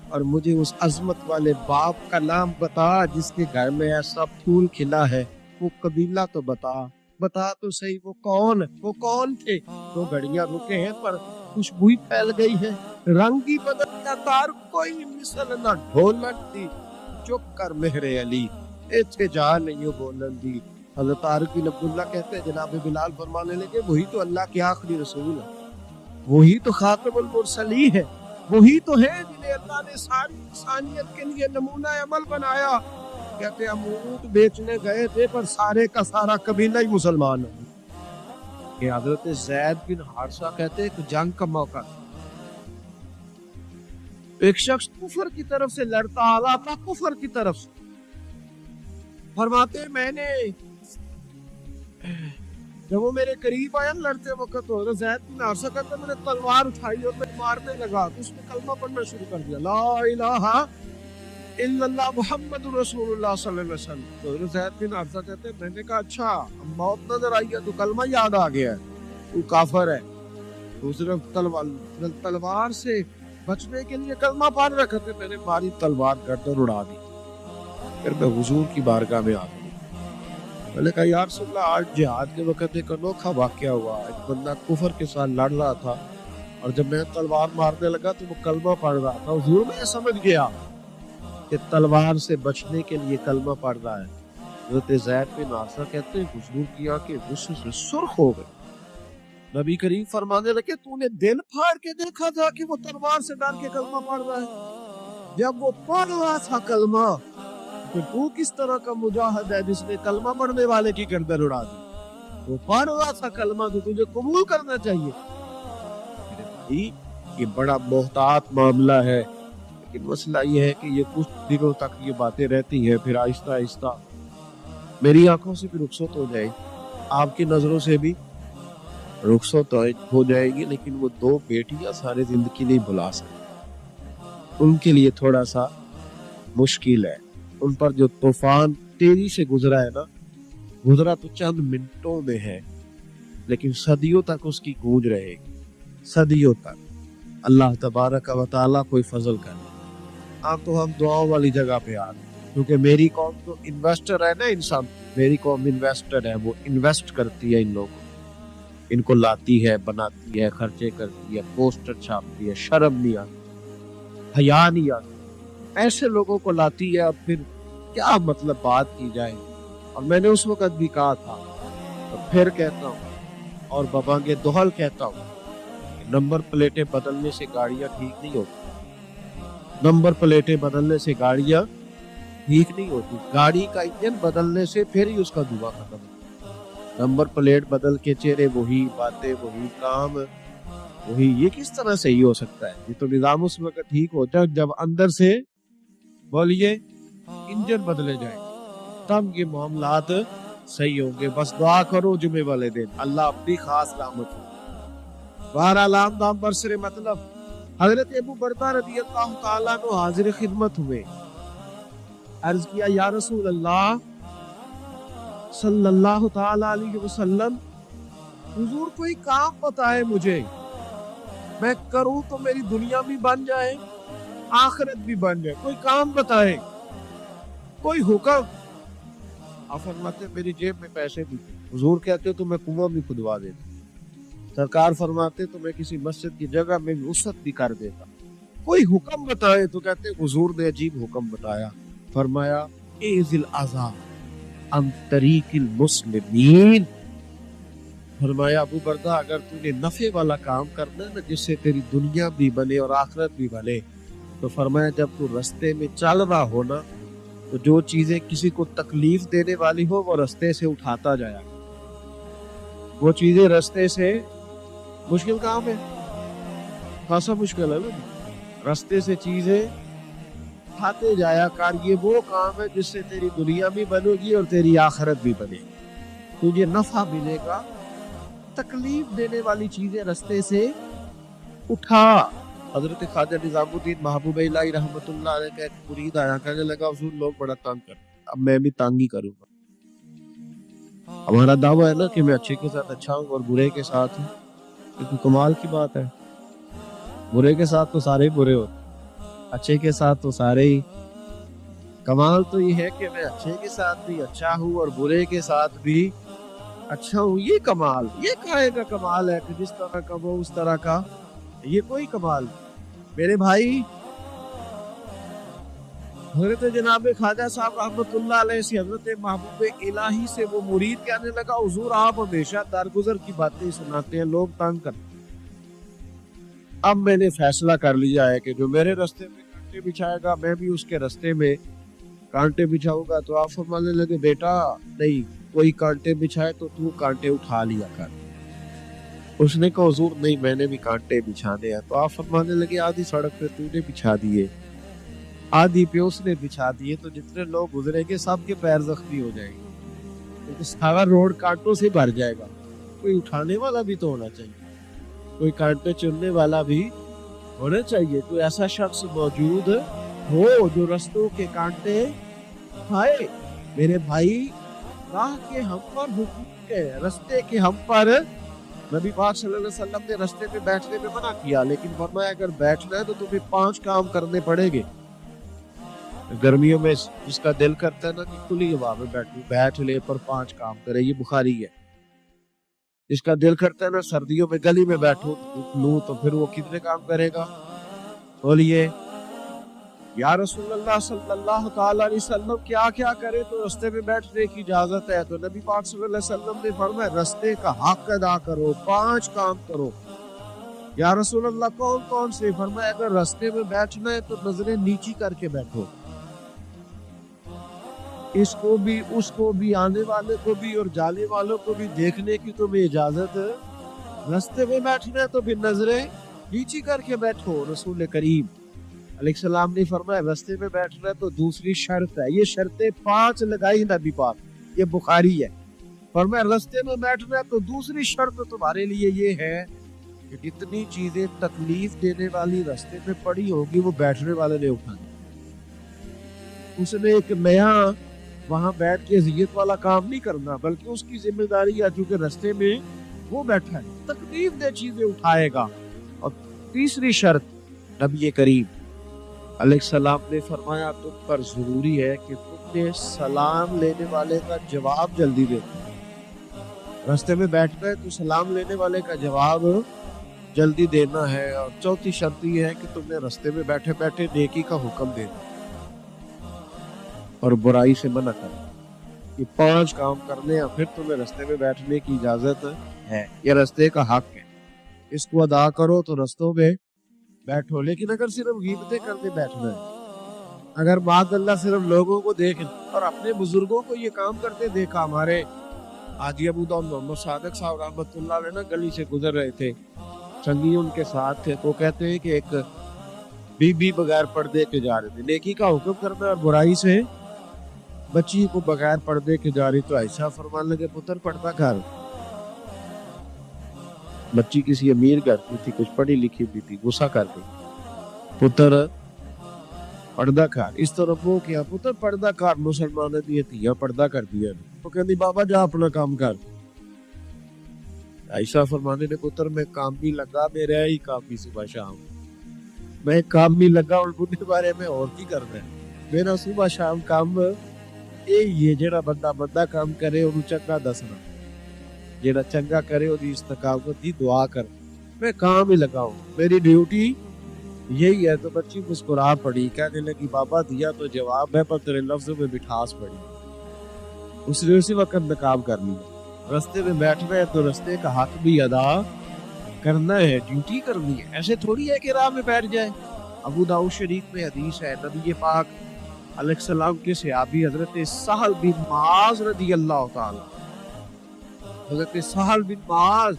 Speaker 1: और मुझे उस अजमत वाले बाप का नाम बता जिसके घर में ऐसा फूल खिला है, वो कबीला तो बता तो सही, वो कौन थे? 2 घड़ियां रुके हैं पर खुशबू ही फैल गई है, रंग ही बदल गया, तार कोई मिसल ना ढोलन दी, चुप कर मेहरे अली, इत्थे जा नहीं बोलन दी। हज़रत तारिक बिन अब्दुल्ला कहते हैं, जनाब बिलाल फरमाने लगे, वही तो अल्लाह के आखिरी रसूल है, वही तो खातमुल मुरसलीन है, वही तो है जिन्हें अल्लाह ने सारी इंसानियत के लिए नमूना अमल बनाया। कहते हम ऊंट बेचने गए थे पर सारे का सारा कबीला ही मुसलमान हो। कि हजरत ज़ैद बिन हारिसा कहते हैं कि जंग का मौका, एक शख्स कुफर की तरफ से लड़ता आ रहा था, कुफर की तरफ से, फरमाते मैंने जब वो मेरे करीब आया लड़ते वक्त, तो हजरत ज़ैद बिन हारिसा कहते मैंने तलवार उठाई और मैं मारने लगा, तो उसने कलमा पढ़ना शुरू कर दिया, ला इलाहा इल्लल्लाह मुहम्मदुर रसूलुल्लाह सल्लल्लाहु अलैहि वसल्लम। तो हजरत ज़ैद बिन हारिसा कहते हैं, मैंने कहा अच्छा अब मौत नजर आई है तो कलमा याद आ गया है, वो काफिर है। दूसरे तलवार से बचने के लिए कलमा पढ़ रखा थे, मैंने मारी तलवार गर्दन उड़ा दी, फिर मैं हुजूर की बारगाह में आ गया। मैंने कहा यार रसूलल्लाह, आज जिहाद के वक्त एक अनोखा वाकया हुआ, एक बंदा कुफर के साथ लड़ रहा था और जब मैं तलवार मारने लगा तो वो कलमा पढ़ रहा था। हुजूर मैं समझ गया कि तलवार से बचने के लिए कलमा पढ़ रहा है। हज़रत ज़ैद बिन हारिसा कहते हैं हुजूर की आंखें गुस्से से सुर्ख हो गई। नबी करीम फरमाने लगे, तूने दिल फाड़ के देखा था कि वो तलवार से डर के कलमा पढ़ रहा है? जब वो पढ़ रहा था कलमा, तो तू किस तरह का मुजाहिद है जिसने कलमा पढ़ने वाले की गर्दन उड़ा दी? वो पढ़ रहा था कलमा तो तुझे कबूल करना चाहिए। मेरे भाई ये बड़ा मोहतात मामला है, लेकिन मसला ये है कि ये कुछ दिनों तक ये बातें रहती हैं, फिर आहिस्ता आहिस्ता मेरी आंखों से भी रुखसत हो जाएगी, आपकी नजरों से भी रुखसत हो जाएगी, लेकिन वो 2 बेटियां सारी जिंदगी नहीं भुला सकती, उनके लिए थोड़ा सा मुश्किल है। उन पर जो तूफान तेजी से गुजरा है ना, गुजरा तो चंद मिनटों में है, लेकिन सदियों तक उसकी गूंज रहेगी, सदियों तक। अल्लाह तबारक व तआला कोई फजल करे। आप तो हम दुआओं वाली जगह पे आ गए, क्योंकि मेरी कौम तो इन्वेस्टर है ना, इंसान, मेरी कौम इन्वेस्टर है, वो इन्वेस्ट करती है इन लोगों, इनको लाती है, बनाती है, खर्चे करती है, पोस्टर छापती है, शर्म नहीं आती, हया नहीं आती, ऐसे लोगों को लाती है। और फिर क्या मतलब बात की जाए। और मैंने उस वक्त भी कहा था, तो फिर कहता हूँ और बबांगे दोहल कहता हूँ, नंबर प्लेटें बदलने से गाड़ियां ठीक नहीं होती, नंबर प्लेटें बदलने से गाड़ियां ठीक नहीं होती, गाड़ी का इंजन बदलने से फिर ही उसका धुआं खत्म होता। नंबर प्लेट बदल के चेहरे वही, बातें वही, काम वही, ये किस तरह सही हो सकता है? ये तो निजाम उस वक्त ठीक होता है जब अंदर से बोलिए इंजन बदले जाए, तब ये मामलात सही होंगे। बस दुआ करो जुमे वाले दिन अल्लाह अपनी खास रहमत हो। बहरहाल नाम बरसरे मतलब हजरत अबू बरदा रज़ी अल्लाह ताला अन्हु हाजिर खिदमत हुए, अर्ज किया या रसूल अल्लाह सल्लल्लाहु ताला अलैहि वसल्लम, हुजूर कोई काम बताए मुझे, मैं करूं तो मेरी दुनिया भी बन जाए, आखिरत भी बन जाए, कोई काम बताए, कोई हुक्म। आप फरमाते मेरी जेब में पैसे भी, हुजूर कहते तो मैं कुआं भी खुदवा देता, सरकार फरमाते तो मैं किसी मस्जिद की जगह में वसअत भी कर देता, कोई हुक्म बताए तो कहते हुजूर ने अजीब हुक्म बताया, फरमाया इज़िल अज़ा अन तरीकिल मुस्लिमीन, فرمایا ابو بردہ اگر تو نے نفع والا کام کرنا ہے نا جس سے تیری دنیا بھی بنے اور آخرت بھی بنے، تو فرمایا جب تو رستے میں چل رہا ہو نا تو جو چیزیں کسی کو تکلیف دینے والی ہو وہ رستے سے اٹھاتا جایا، وہ چیزیں رستے سے مشکل کام ہے، خاصا مشکل ہے نا، رستے سے چیزیں اٹھاتے جایا کر، یہ وہ کام ہے جس سے تیری دنیا بھی بنے گی اور تیری آخرت بھی بنے گی، تجھے نفع ملے گا، تکلیف دینے والی چیزیں رستے سے اٹھا۔ حضرت خواجہ نظام الدین محبوب الہی رحمۃ اللہ علیہ کا ایک مرید آیا، کہنے لگا حضور لوگ بڑا تنگ کرتے ہیں، اب میں بھی تنگ ہی کروں گا، ہمارا دعویٰ ہے نا کہ میں اچھے کے ساتھ اچھا ہوں اور برے کے ساتھ ہوں، کیونکہ کمال کی بات ہے، برے کے ساتھ تو سارے ہی برے ہوتے، اچھے کے ساتھ تو سارے ہی، کمال تو یہ ہے کہ میں اچھے کے ساتھ بھی اچھا ہوں اور برے کے ساتھ بھی اچھا ہوں، یہ کمال، یہ کائے کا کمال ہے کہ جس طرح کا وہ اس طرح کا، یہ کوئی کمال نہیں۔ میرے بھائی حضرت جناب خواجہ صاحب رحمۃ اللہ علیہ سے حضرت محبوب الہی سے وہ مرید کہنے لگا حضور آپ ہمیشہ درگزر کی باتیں سناتے ہیں، لوگ تنگ کرتے ہیں، اب میں نے فیصلہ کر لیا ہے کہ جو میرے رستے میں کانٹے بچھائے گا میں بھی اس کے رستے میں کانٹے بچھاؤں گا۔ تو آپ فرمانے لگے بیٹا نہیں، کوئی کانٹے بچھائے تو تو کانٹے اٹھا لیا کر۔ اس نے کہا حضور نہیں میں نے بھی کانٹے بچھانے ہیں۔ تو آپ فرمانے لگے آدھی سڑک پہ تو نے بچھا دیے، آدھی پہ اس نے بچھا دیے، تو جتنے لوگ گزریں گے سب کے پیر زخمی ہو جائیں گے، کیونکہ سارا روڈ کانٹوں سے بھر جائے گا، کوئی اٹھانے والا بھی تو ہونا چاہیے، کوئی کانٹے چننے والا بھی ہونا چاہیے، کوئی ایسا شخص موجود ہو جو رستوں کے کانٹے اٹھائے۔ میرے بھائی راہ کے ہم پر حقوق ہے، رستے کے ہم پر، نبی پاک صلی اللہ علیہ وسلم نے رستے پہ بیٹھنے میں منع کیا، لیکن فرمایا اگر بیٹھنا ہے تو تمہیں 5 کام کرنے پڑیں گے۔ گرمیوں میں جس کا دل کرتا ہے نا کہ کھلی ہوا میں بیٹھوں، بیٹھ لے پر 5 کام کرے، یہ بخاری ہے۔ جس کا دل کرتا ہے نا سردیوں میں گلی میں بیٹھوں لوں، تو پھر وہ کتنے کام کرے گا؟ بولیے یا رسول اللہ صلی اللہ تعالیٰ علیہ وسلم کیا کیا کرے تو رستے میں بیٹھنے کی اجازت ہے؟ تو نبی پاک صلی اللہ علیہ وسلم نے فرمایا رستے کا حق ادا کرو، 5 کام کرو۔ یا رسول اللہ کون کون سے؟ فرمایا اگر رستے میں بیٹھنا ہے تو نظریں نیچی کر کے بیٹھو، اس کو بھی اس کو بھی، آنے والے کو بھی اور جانے والوں کو بھی دیکھنے کی تمہیں اجازت ہے۔ رستے میں بیٹھنا ہے تو بھی نظریں نیچی کر کے بیٹھو۔ رسول کریم علیہ السلام نے فرمایا رستے میں بیٹھنا ہے تو دوسری شرط ہے، یہ شرطیں 5 لگائی نبی پاک، یہ بخاری ہے۔ فرمایا رستے میں بیٹھنا ہے تو دوسری شرط تمہارے لیے یہ ہے کہ جتنی چیزیں تکلیف دینے والی رستے میں پڑی ہوگی وہ بیٹھنے والے نے اٹھانی۔ اس نے ایک نیا وہاں بیٹھ کے اذیت والا کام نہیں کرنا، بلکہ اس کی ذمہ داری ہے چونکہ رستے میں وہ بیٹھا ہے، تکلیف دہ چیزیں اٹھائے گا۔ اور تیسری شرط نبی کریم علیہ السلام نے فرمایا تم پر ضروری ہے کہ تم نے سلام لینے والے کا جواب جلدی دے۔ رستے میں بیٹھنا ہے تو سلام لینے والے کا جواب جلدی دینا ہے۔ اور چوتھی شرط یہ ہے کہ تم نے رستے میں بیٹھے بیٹھے نیکی کا حکم دینا اور برائی سے منع کرنا۔ یہ 5 کام کرنے ہیں پھر تمہیں رستے میں بیٹھنے کی اجازت ہے، یہ رستے کا حق ہے، اس کو ادا کرو تو رستوں میں بیٹھو۔ لیکن اگر صرف غیبتیں کرنے بیٹھنا ہے، اگر معاذ اللہ صرف لوگوں کو دیکھ اور اپنے بزرگوں کو یہ کام کرتے دیکھا، ہمارے حاجی ابو داؤد محمد صادق صاحب رحمۃ اللہ علیہ نا گلی سے گزر رہے تھے، سنگی ان کے ساتھ تھے، تو کہتے ہیں کہ ایک بی بغیر پردے کے جا رہے تھے، نیکی کا حکم کرنا اور برائی سے بچی کو بغیر پردے کے جا رہی، تو ایسا فرمان لگے پتر پردہ کر۔ بچی کسی امیر گھر کی تھی، کچھ پڑھی لکھی بھی تھی، غصہ کر گئی، پتر پردہ کر۔ اس طرف وہ کیا پتر پردہ کر، مسلمان دیے تھیا پردہ کر دیا، وہ کہتی بابا جا اپنا کام کر۔ ایسا فرمانے نے پتر میں کام بھی لگا، میرا ہی کافی صبح شام، میں کام بھی لگا اور بنے بارے میں اور کی کرنا ہے، میرا صبح شام کام یہ جڑا بندہ کام کرے انہوں چنگا دسنا، جڑا چنگا کرے انہوں استقامت دی دعا کر، میں کام ہی لگا ہوں، میری ڈیوٹی یہی ہے۔ تو بچی مسکرا پڑی، کہنے لگی بابا دیا تو جواب ہے پر تیرے لفظوں میں مٹھاس پڑی۔ اس نے اسی وقت نقاب کر لیا، رستے میں بیٹھ گئے تو رستے کا حق بھی ادا کرنا ہے, ڈیوٹی کرنی ہے. ایسے تھوڑی ہے کہ راہ میں بیٹھ جائے. ابو داؤد شریف میں حدیث ہے, نبی پاک علیہ السلام کے صحابی حضرت سہل بن معاذ رضی اللہ تعالی, حضرت سہل بن معاذ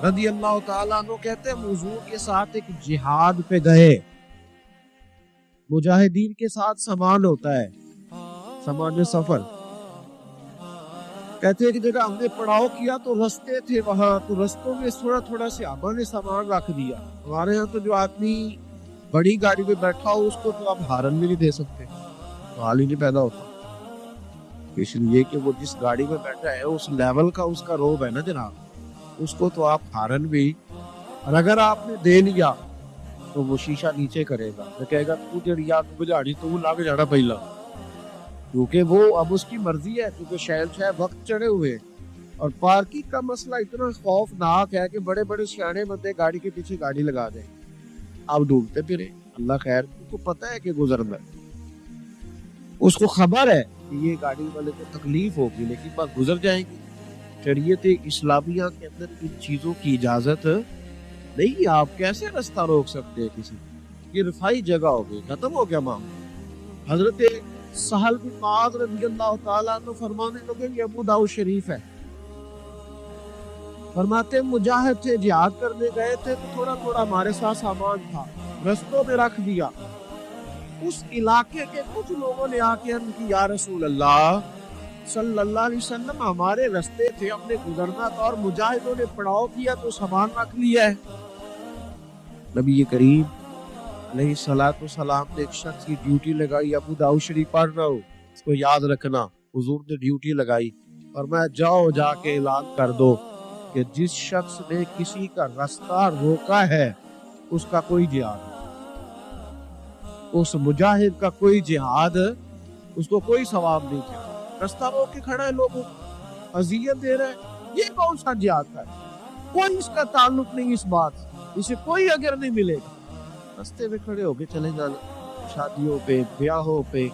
Speaker 1: رضی اللہ تعالیٰ عنہ کہتے ہیں حضور کے ساتھ ایک جہاد پہ گئے. مجاہدین کے ساتھ سامان ہوتا ہے, سامان سفر. کہتے ہیں کہ جگہ ہم نے پڑاؤ کیا تو رستے تھے وہاں, تو رستوں میں تھوڑا تھوڑا صحابہ نے سامان رکھ دیا. ہمارے ہاں تو جو آدمی بڑی گاڑی میں بیٹھا ہو اس کو تو آپ ہارن بھی نہیں دے سکتے, تو حال ہی نہیں پیدا ہوتا. اس لیے کہ وہ جس گاڑی میں بیٹھا ہے اس لیول کا اس کا روب ہے نا جناب, اس کو تو آپ ہارن بھی, اور اگر آپ نے دے لیا تو وہ شیشہ نیچے کرے گا, تو کہے گا تو جڑی آگ بجھاڑی تو لگ جانا پہلا, کیونکہ وہ اب اس کی مرضی ہے, کیونکہ شہنشاہ وقت چڑھے ہوئے. اور پارکنگ کا مسئلہ اتنا خوفناک ہے کہ بڑے بڑے سیانے بندے گاڑی کے پیچھے گاڑی لگا دیں, آپ ڈھونڈتے پھرے. اللہ خیر, اس کو پتہ ہے کہ گزرنا ہے, اس کو خبر ہے کہ یہ گاڑی والے کو تکلیف ہوگی لیکن بس گزر جائیں گی. شریعت اسلامیہ کے اندر ان چیزوں کی اجازت نہیں. آپ کیسے رستہ روک سکتے ہیں کسی, یہ رفائی جگہ ہوگی, ختم ہو گیا معاملہ. حضرت سہل بن معاذ رضی اللہ تعالیٰ عنہ فرمانے لگے, یہ ابو داؤد شریف ہے, فرماتے مجاہد تھے, جہاد کرنے گئے تھے تو تھوڑا تھوڑا ہمارے ساتھ سامان تھا, رستوں میں رکھ دیا. اس علاقے کے کچھ لوگوں نے آ کے عرض کی, یا رسول اللہ صلی اللہ علیہ وسلم ہمارے رستے تھے, ہم نے گزرنا تھا اور مجاہدوں نے پڑاؤ کیا تو سامان رکھ لیا ہے. نبی کریم علیہ الصلوۃ والسلام نے ایک شخص کی ڈیوٹی لگائی, ابو داؤد شریف پڑھ رہا ہوں, اس کو یاد رکھنا. حضور نے ڈیوٹی لگائی اور میں جاؤ جا کے اعلان کر دو کہ جس شخص نے کسی کا رستہ روکا ہے اس کا کوئی جہاد نہیں, اس مجاہد کا کوئی جہاد, اس کو کوئی ثواب نہیں کیا. رستہ روک کے کھڑا ہے, لوگوں اذیت دے رہا ہے, یہ کون سا جہاد ہے؟ کوئی اس کا تعلق نہیں اس بات, اسے کوئی اگر نہیں ملے گا. رستے میں کھڑے ہو کے چلے جانا, شادیوں پہ, بیاہوں پہ,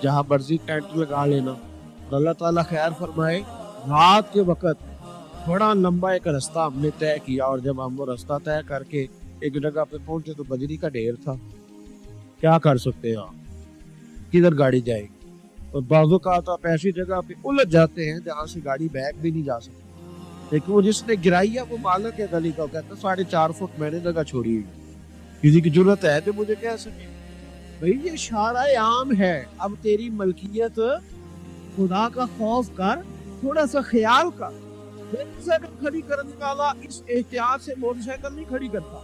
Speaker 1: جہاں مرضی ٹینٹ لگا لینا. اور اللہ تعالیٰ خیر فرمائے, رات کے وقت بڑا لمبا ایک رستہ ہم نے طے کیا, اور جب ہم وہ رستہ طے کر کے ایک جگہ پہ پہنچے تو بجری کا ڈھیر تھا. کیا کر سکتے ہیں آپ, کدھر گاڑی جائے گی؟ اور بعض اوقات آپ ایسی جگہ پہ الجھ جاتے ہیں جہاں سے گاڑی بیک بھی نہیں جا سکتی. لیکن وہ جس نے گرائی ہے وہ مالک ہے گلی کا, کہتا ہے 4.5 فٹ میں نے جگہ چھوڑی ہوئی, کسی کی ضرورت ہے تو مجھے کہہ سکے. بھئی یہ شارع عام ہے, اب تیری ملکیت, خدا کا خوف کر, تھوڑا سا خیال کر. موٹر سائیکل کھڑی کرنے والا اس احتیاط سے موٹر سائیکل نہیں کھڑی کرتا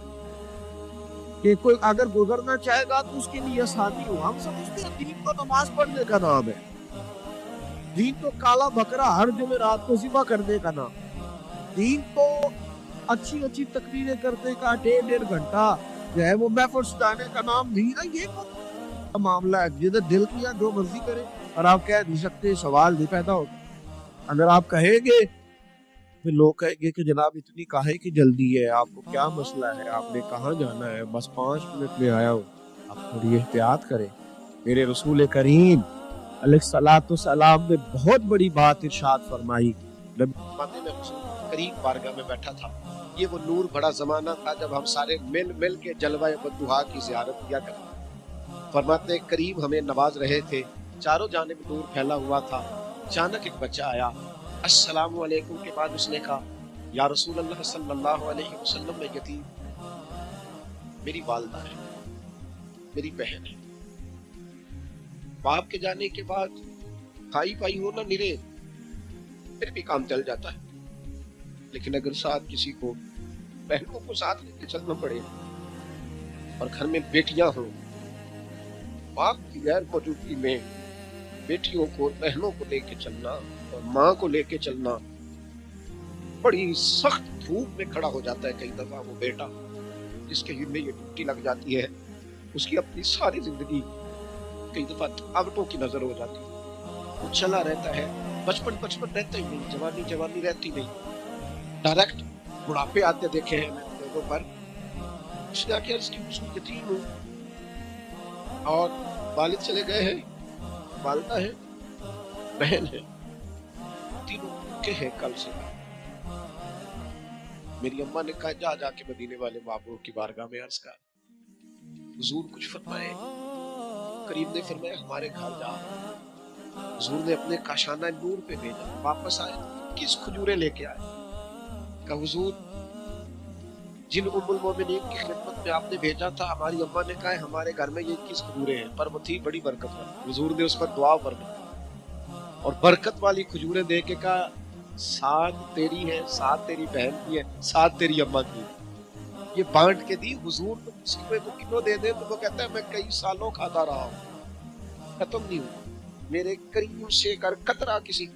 Speaker 1: کہ کوئی اگر گزرنا چاہے گا تو اس کے لیے آسانی ہو. ہم سمجھتے ہیں دین کو نماز پڑھنے کا نام ہے, دین تو کالا بکرا ہر جمعرات کو ذبح کرنے کا نام, دین تو اچھی اچھی تقریریں کرنے کا 1.5 گھنٹہ جو ہے وہ محفل سجانے کا نام نہیں ہے. یہ کون معاملہ ہے جدھر دل کیا جو مرضی کرے, اور آپ کہہ نہیں سکتے, سوال نہیں پیدا ہوتا. اگر آپ کہیں گے پھر لوگ کہیں گے کہ جناب اتنی کاہے کی جلدی ہے, آپ کو کیا مسئلہ ہے, آپ نے کہاں جانا ہے, بس 5 منٹ میں آیا ہوں. آپ تھوڑی احتیاط کریں. میرے رسول کریم علیہ الصلوۃ والسلام نے بہت بڑی بات ارشاد فرمائی.
Speaker 2: میں قریب بارگاہ میں بیٹھا تھا, یہ وہ نور بڑا زمانہ تھا جب ہم سارے مل مل کے جلوہ بدوحا کی زیارت کیا کرتے. فرماتے قریب ہمیں نواز رہے تھے, چاروں جانب نور پھیلا ہوا تھا. اچانک ایک بچہ آیا, السلام علیکم کے بعد اس نے کہا, یا رسول اللہ صلی اللہ علیہ وسلم, میں یتیم, میری والدہ ہے, میری بہن ہے, باپ کے جانے کے بعد کھائی پائی ہونا نرے پھر بھی کام چل جاتا ہے, لیکن اگر ساتھ کسی کو, بہنوں کو ساتھ لے کے چلنا پڑے اور گھر میں بیٹیاں ہوں, باپ کی غیر موجودگی میں بیٹیوں کو, بہنوں کو لے کے چلنا اور ماں کو لے کے چلنا, بڑی سخت دھوپ میں کھڑا ہو جاتا ہے. کئی دفعہ وہ بیٹا جس کے میں یہ ڈیوٹی لگ جاتی ہے, اس کی اپنی ساری زندگی کئی دفعہ تھکاوٹوں کی نظر ہو جاتی ہے. وہ چلا رہتا ہے, بچپن رہتا ہی نہیں, جوانی رہتی نہیں, ڈائریکٹ بڑھاپے آتے دیکھے ہیں میں لوگوں پر. اس نے آخر اس کی یتیم ہوں, اور والد چلے گئے ہیں, والدہ ہے, بہن ہے, تینوں भूखे हैं कल से। मेरी अम्मा ने कहा जा जाके मदीने वाले महबूब की बारगाह में अर्ज कर, हुजूर कुछ फरमाए। करीम ने फरमाया हमारे घर जा। हुजूर ने अपने काशाना नूर पे भेजा। वापस आए तो किस खजूरें लेके आए? कहा हुजूर जिन उम्मुल मोमिनीन की खिदमत में आपने भेजा था, हमारी अम्मा ने कहा हमारे घर में ये 21 खजूरें हैं, पर वो थी बड़ी बरकत वाली। हुजूर ने उस पर दुआ फरमाई और बरकत वाली खजूरें दे के कहा 7 तेरी है, 7 तेरी बहन की है, 7 तेरी अम्मा की है। ये बांट के दी। हुजूर तो किसी को किलो दे दे तो वो कहता है मैं कई सालों खाता रहा हूँ, खत्म नहीं हुआ। मेरे करीब से कर कतरा किसी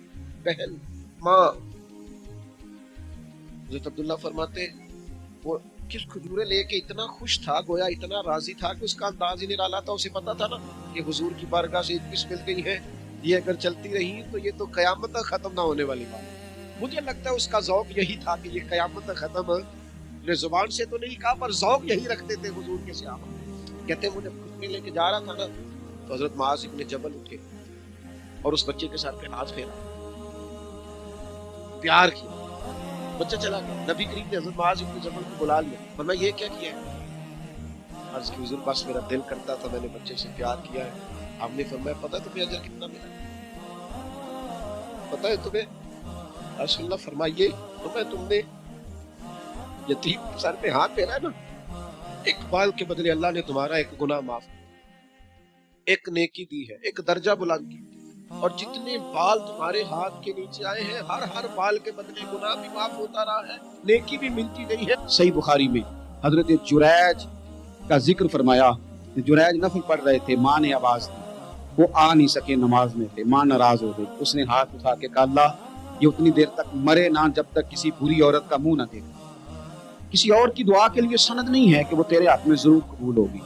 Speaker 2: बहन माँ। हज़रत अब्दुल्ला फरमाते वो किस खजूरें लेके इतना खुश था, गोया इतना राजी था कि उसका अंदाज ही निराला था। उसे पता था ना कि हुजूर की बारगाह से 21 मिल गई है, ये अगर चलती रही तो ये तो कयामत तक खत्म ना होने वाली बात। मुझे लगता है उसका जौक यही था कि ये कयामत तक खत्म, ने जुबान से तो नहीं कहा पर जौक यही रखते थे हुजूर के सहाबा। कहते मुझे खुद लेके जा रहा था ना तो हजरत मुआज़ इब्न जबल उठे और उस बच्चे के सर पे हाथ फेरा, प्यार किया। बच्चा चला गया। नबी करीम ने हजरत मुआज़ इब्न जबल को बुला लिया, फरमाया ये क्या किया है? अर्ज़ की हुजूर बस मेरा दिल करता था, मैंने बच्चे से प्यार किया है। आपने फरमाया पता है तुम्हें अजर कितना मिला? पता है तुम्हें? रसूलुल्लाह फरमाइए तुम्हें, तुमने यतीम के सर पे हाथ फेरा है ना, एक बाल के बदले अल्लाह ने तुम्हारा एक गुनाह माफ, एक नेकी दी है, एक दर्जा बुलंद की। और जितने बाल तुम्हारे हाथ के नीचे आए हैं, हर बाल के बदले गुनाह भी माफ होता रहा है, नेकी भी मिलती रही है। सही बुखारी में हजरत जुरैज का जिक्र फरमाया। जुरैज नफल पढ़ रहे थे, माँ ने आवाज दी, वो आ नहीं सके, नमाज में थे, माँ नाराज हो गई। उसने हाथ उठा के कहा अल्लाह ये उतनी देर तक मरे ना जब तक किसी बुरी औरत का मुंह ना देखे। किसी और की दुआ के लिए सनद नहीं है कि वो तेरे हाथ में जरूर कबूल होगी,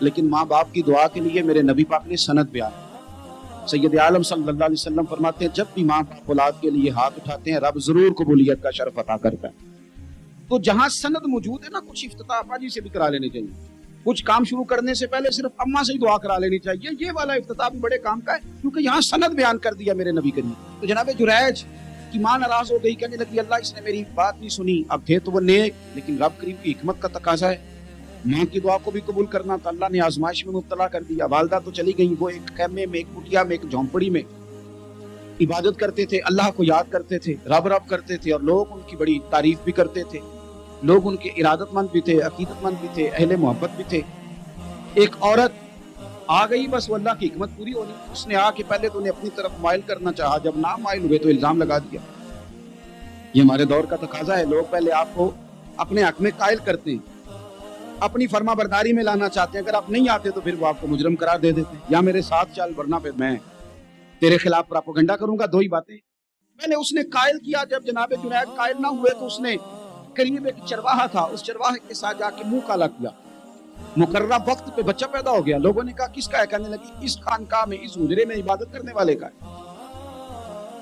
Speaker 2: लेकिन माँ बाप की दुआ के लिए मेरे नबी पाक ने सनद बयान। सैयद आलम सल्लल्लाहु अलैहि वसल्लम फरमाते हैं जब भी माँ बाप औलाद के लिए हाथ उठाते हैं रब जरूर कबूलियत का शर्फ अता करता है। तो जहां सनद मौजूद है ना, कुछ इफ्तिताह अब्बा जी से भी करा लेने चाहिए, कुछ काम शुरू करने से पहले सिर्फ अम्मा से ही दुआ करा लेनी चाहिए। ये वाला इफ्तिताह भी बड़े काम का है क्योंकि यहाँ सनद बयान कर दिया मेरे नबी करीम। तो जनाब जुरैज की माँ नाराज हो गई, कहने लगी अल्लाह इसने मेरी बात नहीं सुनी। अब थे तो वो नेक, लेकिन रब करीम की हिकमत का तकाजा है, माँ की दुआ को भी कबूल करना, तो अल्लाह ने आजमाइश में मुब्तला कर दिया। वालदा तो चली गई, वो एक खैमे में, एक कुटिया में, एक झोंपड़ी में इबादत करते थे, अल्लाह को याद करते थे, रब रब करते थे, और लोग उनकी बड़ी तारीफ भी करते थे। लोग उनके इरादतमंद भी थे, अकीदतमंद भी थे, अहले मोहब्बत भी थे। एक औरत आ गई, बस वो अल्लाह की हिकमत पूरी होनी। उसने आके पहले तो उन्हें अपनी तरफ माइल करना चाहा, जब ना माइल हुए तो इल्जाम लगा दिया। ये हमारे दौर का तकाजा है, लोग पहले आपको अपने हक में कायल करते हैं, अपनी फर्मा बरदारी में लाना चाहते हैं। अगर आप नहीं आते तो फिर वो आपको मुजरम करार दे देते हैं, या मेरे साथ चल वरना फिर मैं तेरे खिलाफ प्रोपेगेंडा करूंगा। दो ही बातें। पहले उसने कायल किया, जब जनाब जुनैद कायल ना हुए तो उसने करीब एक चरवाहा था, उस चरवाहे के साथ जाके मुंह काला किया। मुकर्रर वक्त पे बच्चा पैदा हो गया। लोगों ने कहा किसका है? कहने लगी इस खानकाह में, इस हुजरे में इबादत करने वाले का है।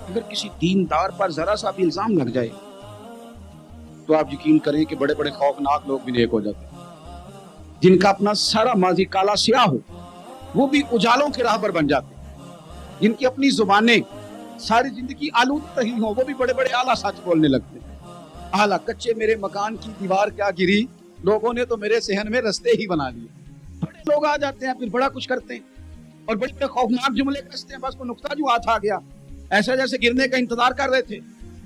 Speaker 2: अगर किसी दीनदार पर जरा सा भी इल्जाम लग जाए तो आप यकीन करें कि बड़े बड़े खौफनाक लोग भी नेक हो जाते हैं। जिनका अपना सारा माजी काला स्याह हो वो भी उजालों के राह पर बन जाते हैं। जिनकी अपनी जुबानें सारी जिंदगी आलूद रही हो वो भी बड़े बड़े आला सच बोलने लगते हैं। आला कच्चे मेरे मकान की दीवार क्या गिरी, लोगों ने तो मेरे सहन में रस्ते ही बना लिए। बड़े लोग आ जाते हैं, फिर बड़ा कुछ करते हैं और बड़े बड़े खौफनाक जुमले कसते हैं। बस वो नुक्ता जो हाथ आ गया, ऐसा जैसे गिरने का इंतजार कर रहे थे।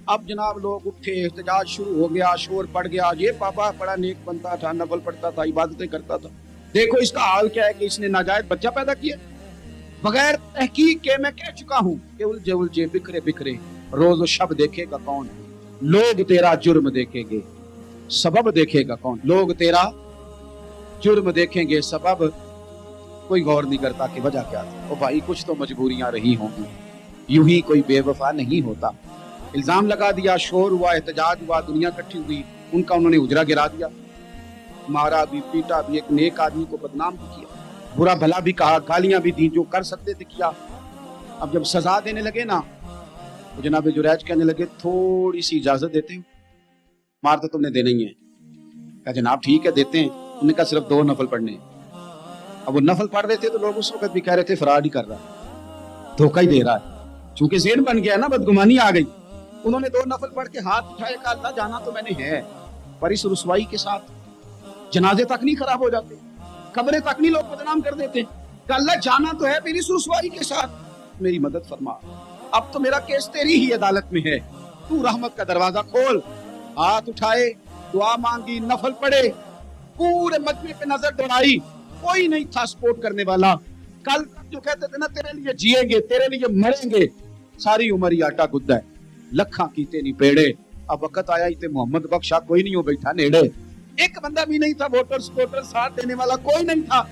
Speaker 2: अब जनाब लोग उठे, एहतजाज शुरू हो गया, शोर पड़ गया। ये पापा बड़ा नेक बनता था, नफल पढ़ता था, इबादतें करता था, देखो इसका हाल क्या है कि इसने नाजायज बच्चा पैदा किया। बगैर तहकीक के मैं कह चुका हूँ कि उलझे उलझे बिखरे बिखरे रोज शब देखेगा कौन, लोग तेरा जुर्म देखेंगे सबब देखेगा कौन। लोग तेरा जुर्म देखेंगे, सबब कोई गौर नहीं करता कि वजह क्या थी। ओ भाई कुछ तो मजबूरियां रही होंगी, यूं ही कोई बेवफा नहीं होता। इल्जाम लगा दिया, शोर हुआ, एहतजाज हुआ, दुनिया इकट्ठी हुई, उनका उन्होंने उजरा गिरा दिया, मारा भी, पीटा भी, एक नेक आदमी को बदनाम भी किया, बुरा भला भी कहा, गालियां भी दी, जो कर सकते थे किया। अब जब सजा देने लगे ना तो जनाब जुरैज कहने लगे थोड़ी सी इजाजत देते हो, मार तो तुमने देना ही है। कहा जनाब ठीक है देते हैं। उन्होंने कहा सिर्फ 2 नफल पढ़ने। अब वो नफल पढ़ रहे थे तो लोग उस वक्त भी कह रहे थे फराड ही कर रहा है, धोखा ही दे रहा है। चूंकि ज़हन बन गया ना, बदगुमानी आ गई।
Speaker 1: उन्होंने 2 नफल पढ़ के हाथ उठाए, कहा अल्लाह जाना तो मैंने है, पर इस रुसवाई के साथ जनाजे तक नहीं खराब हो जाते, कब्रें तक नहीं लोग बदनाम कर देते, कहा अल्लाह जाना तो है, फिर इस रुसवाई के साथ मेरी मदद फरमा, अब तो मेरा केस तेरी ही अदालत में है, तू रहमत का दरवाजा खोल। हाथ उठाए, दुआ मांगी, नफल पढ़े, पूरे मजमे पे नजर दौड़ाई, कोई नहीं था सपोर्ट करने वाला। कल जो कहते थे ना तेरे लिए जिएंगे, तेरे लिए मरेंगे, सारी उम्र ही आटा गुद्दा है, लखा कीते नहीं पेड़े, अब वक्त आया इते मोहम्मद बख्शा कोई नहीं हो बैठा नेड़े, एक बंदा भी नहीं था, वोटर सपोर्टर साथ देने वाला कोई नहीं था।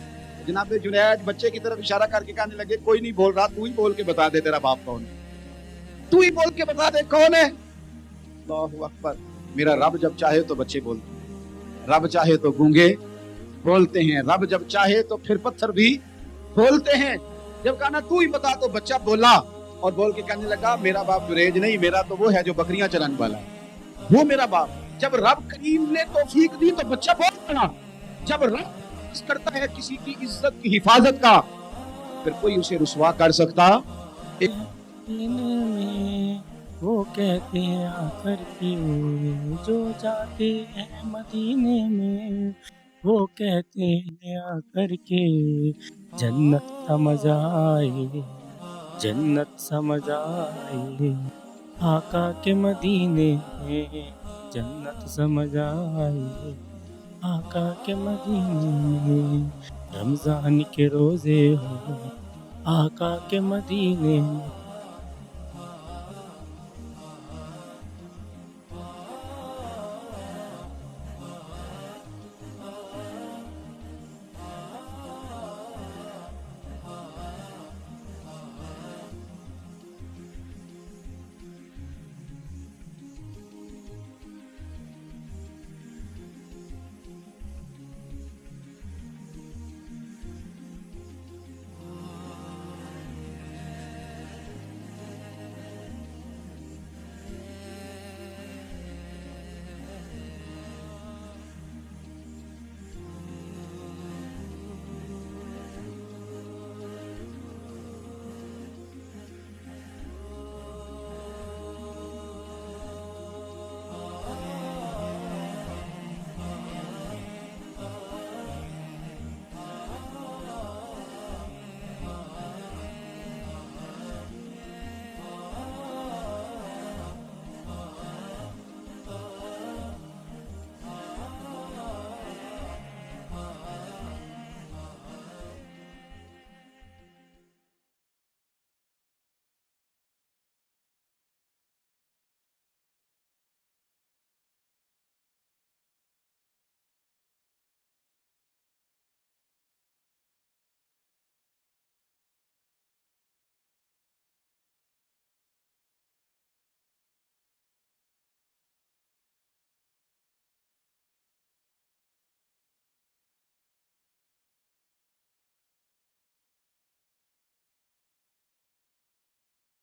Speaker 1: जनाब जुनैद बच्चे की तरफ इशारा करके कहने लगे कोई नहीं बोल रहा, तू ही बोल के बता दे तेरा बाप कौन है, तू ही बोल के बता दे कौन है। अल्लाहु अकबर। मेरा रब जब चाहे तो बच्चे बोलते हैं, रब चाहे तो गूंगे बोलते हैं, रब जब चाहे तो फिर पत्थर भी बोलते हैं। जब कहा ना तू ही बता तो बच्चा बोला और बोल के कहने लगा मेरा बाप जुरेज नहीं, मेरा तो वो है जो बकरियां चलाने वाला है, वो मेरा बाप। जब रब करीम ने तौफीक दी तो बच्चा बोल पड़ा। जब रब करता है किसी की इज्जत की हिफाजत का, फिर कोई उसे रुसवा कर सकता।
Speaker 3: में वो कहते हैं आकर के जो जाते हैं मदीने में, वो कहते हैं आकर के जन्नत समझ आए, जन्नत समझ आए, आका के मदीने में जन्नत समझ आए, आका के मदीने में रमजान के रोजे हो, आका के मदीने में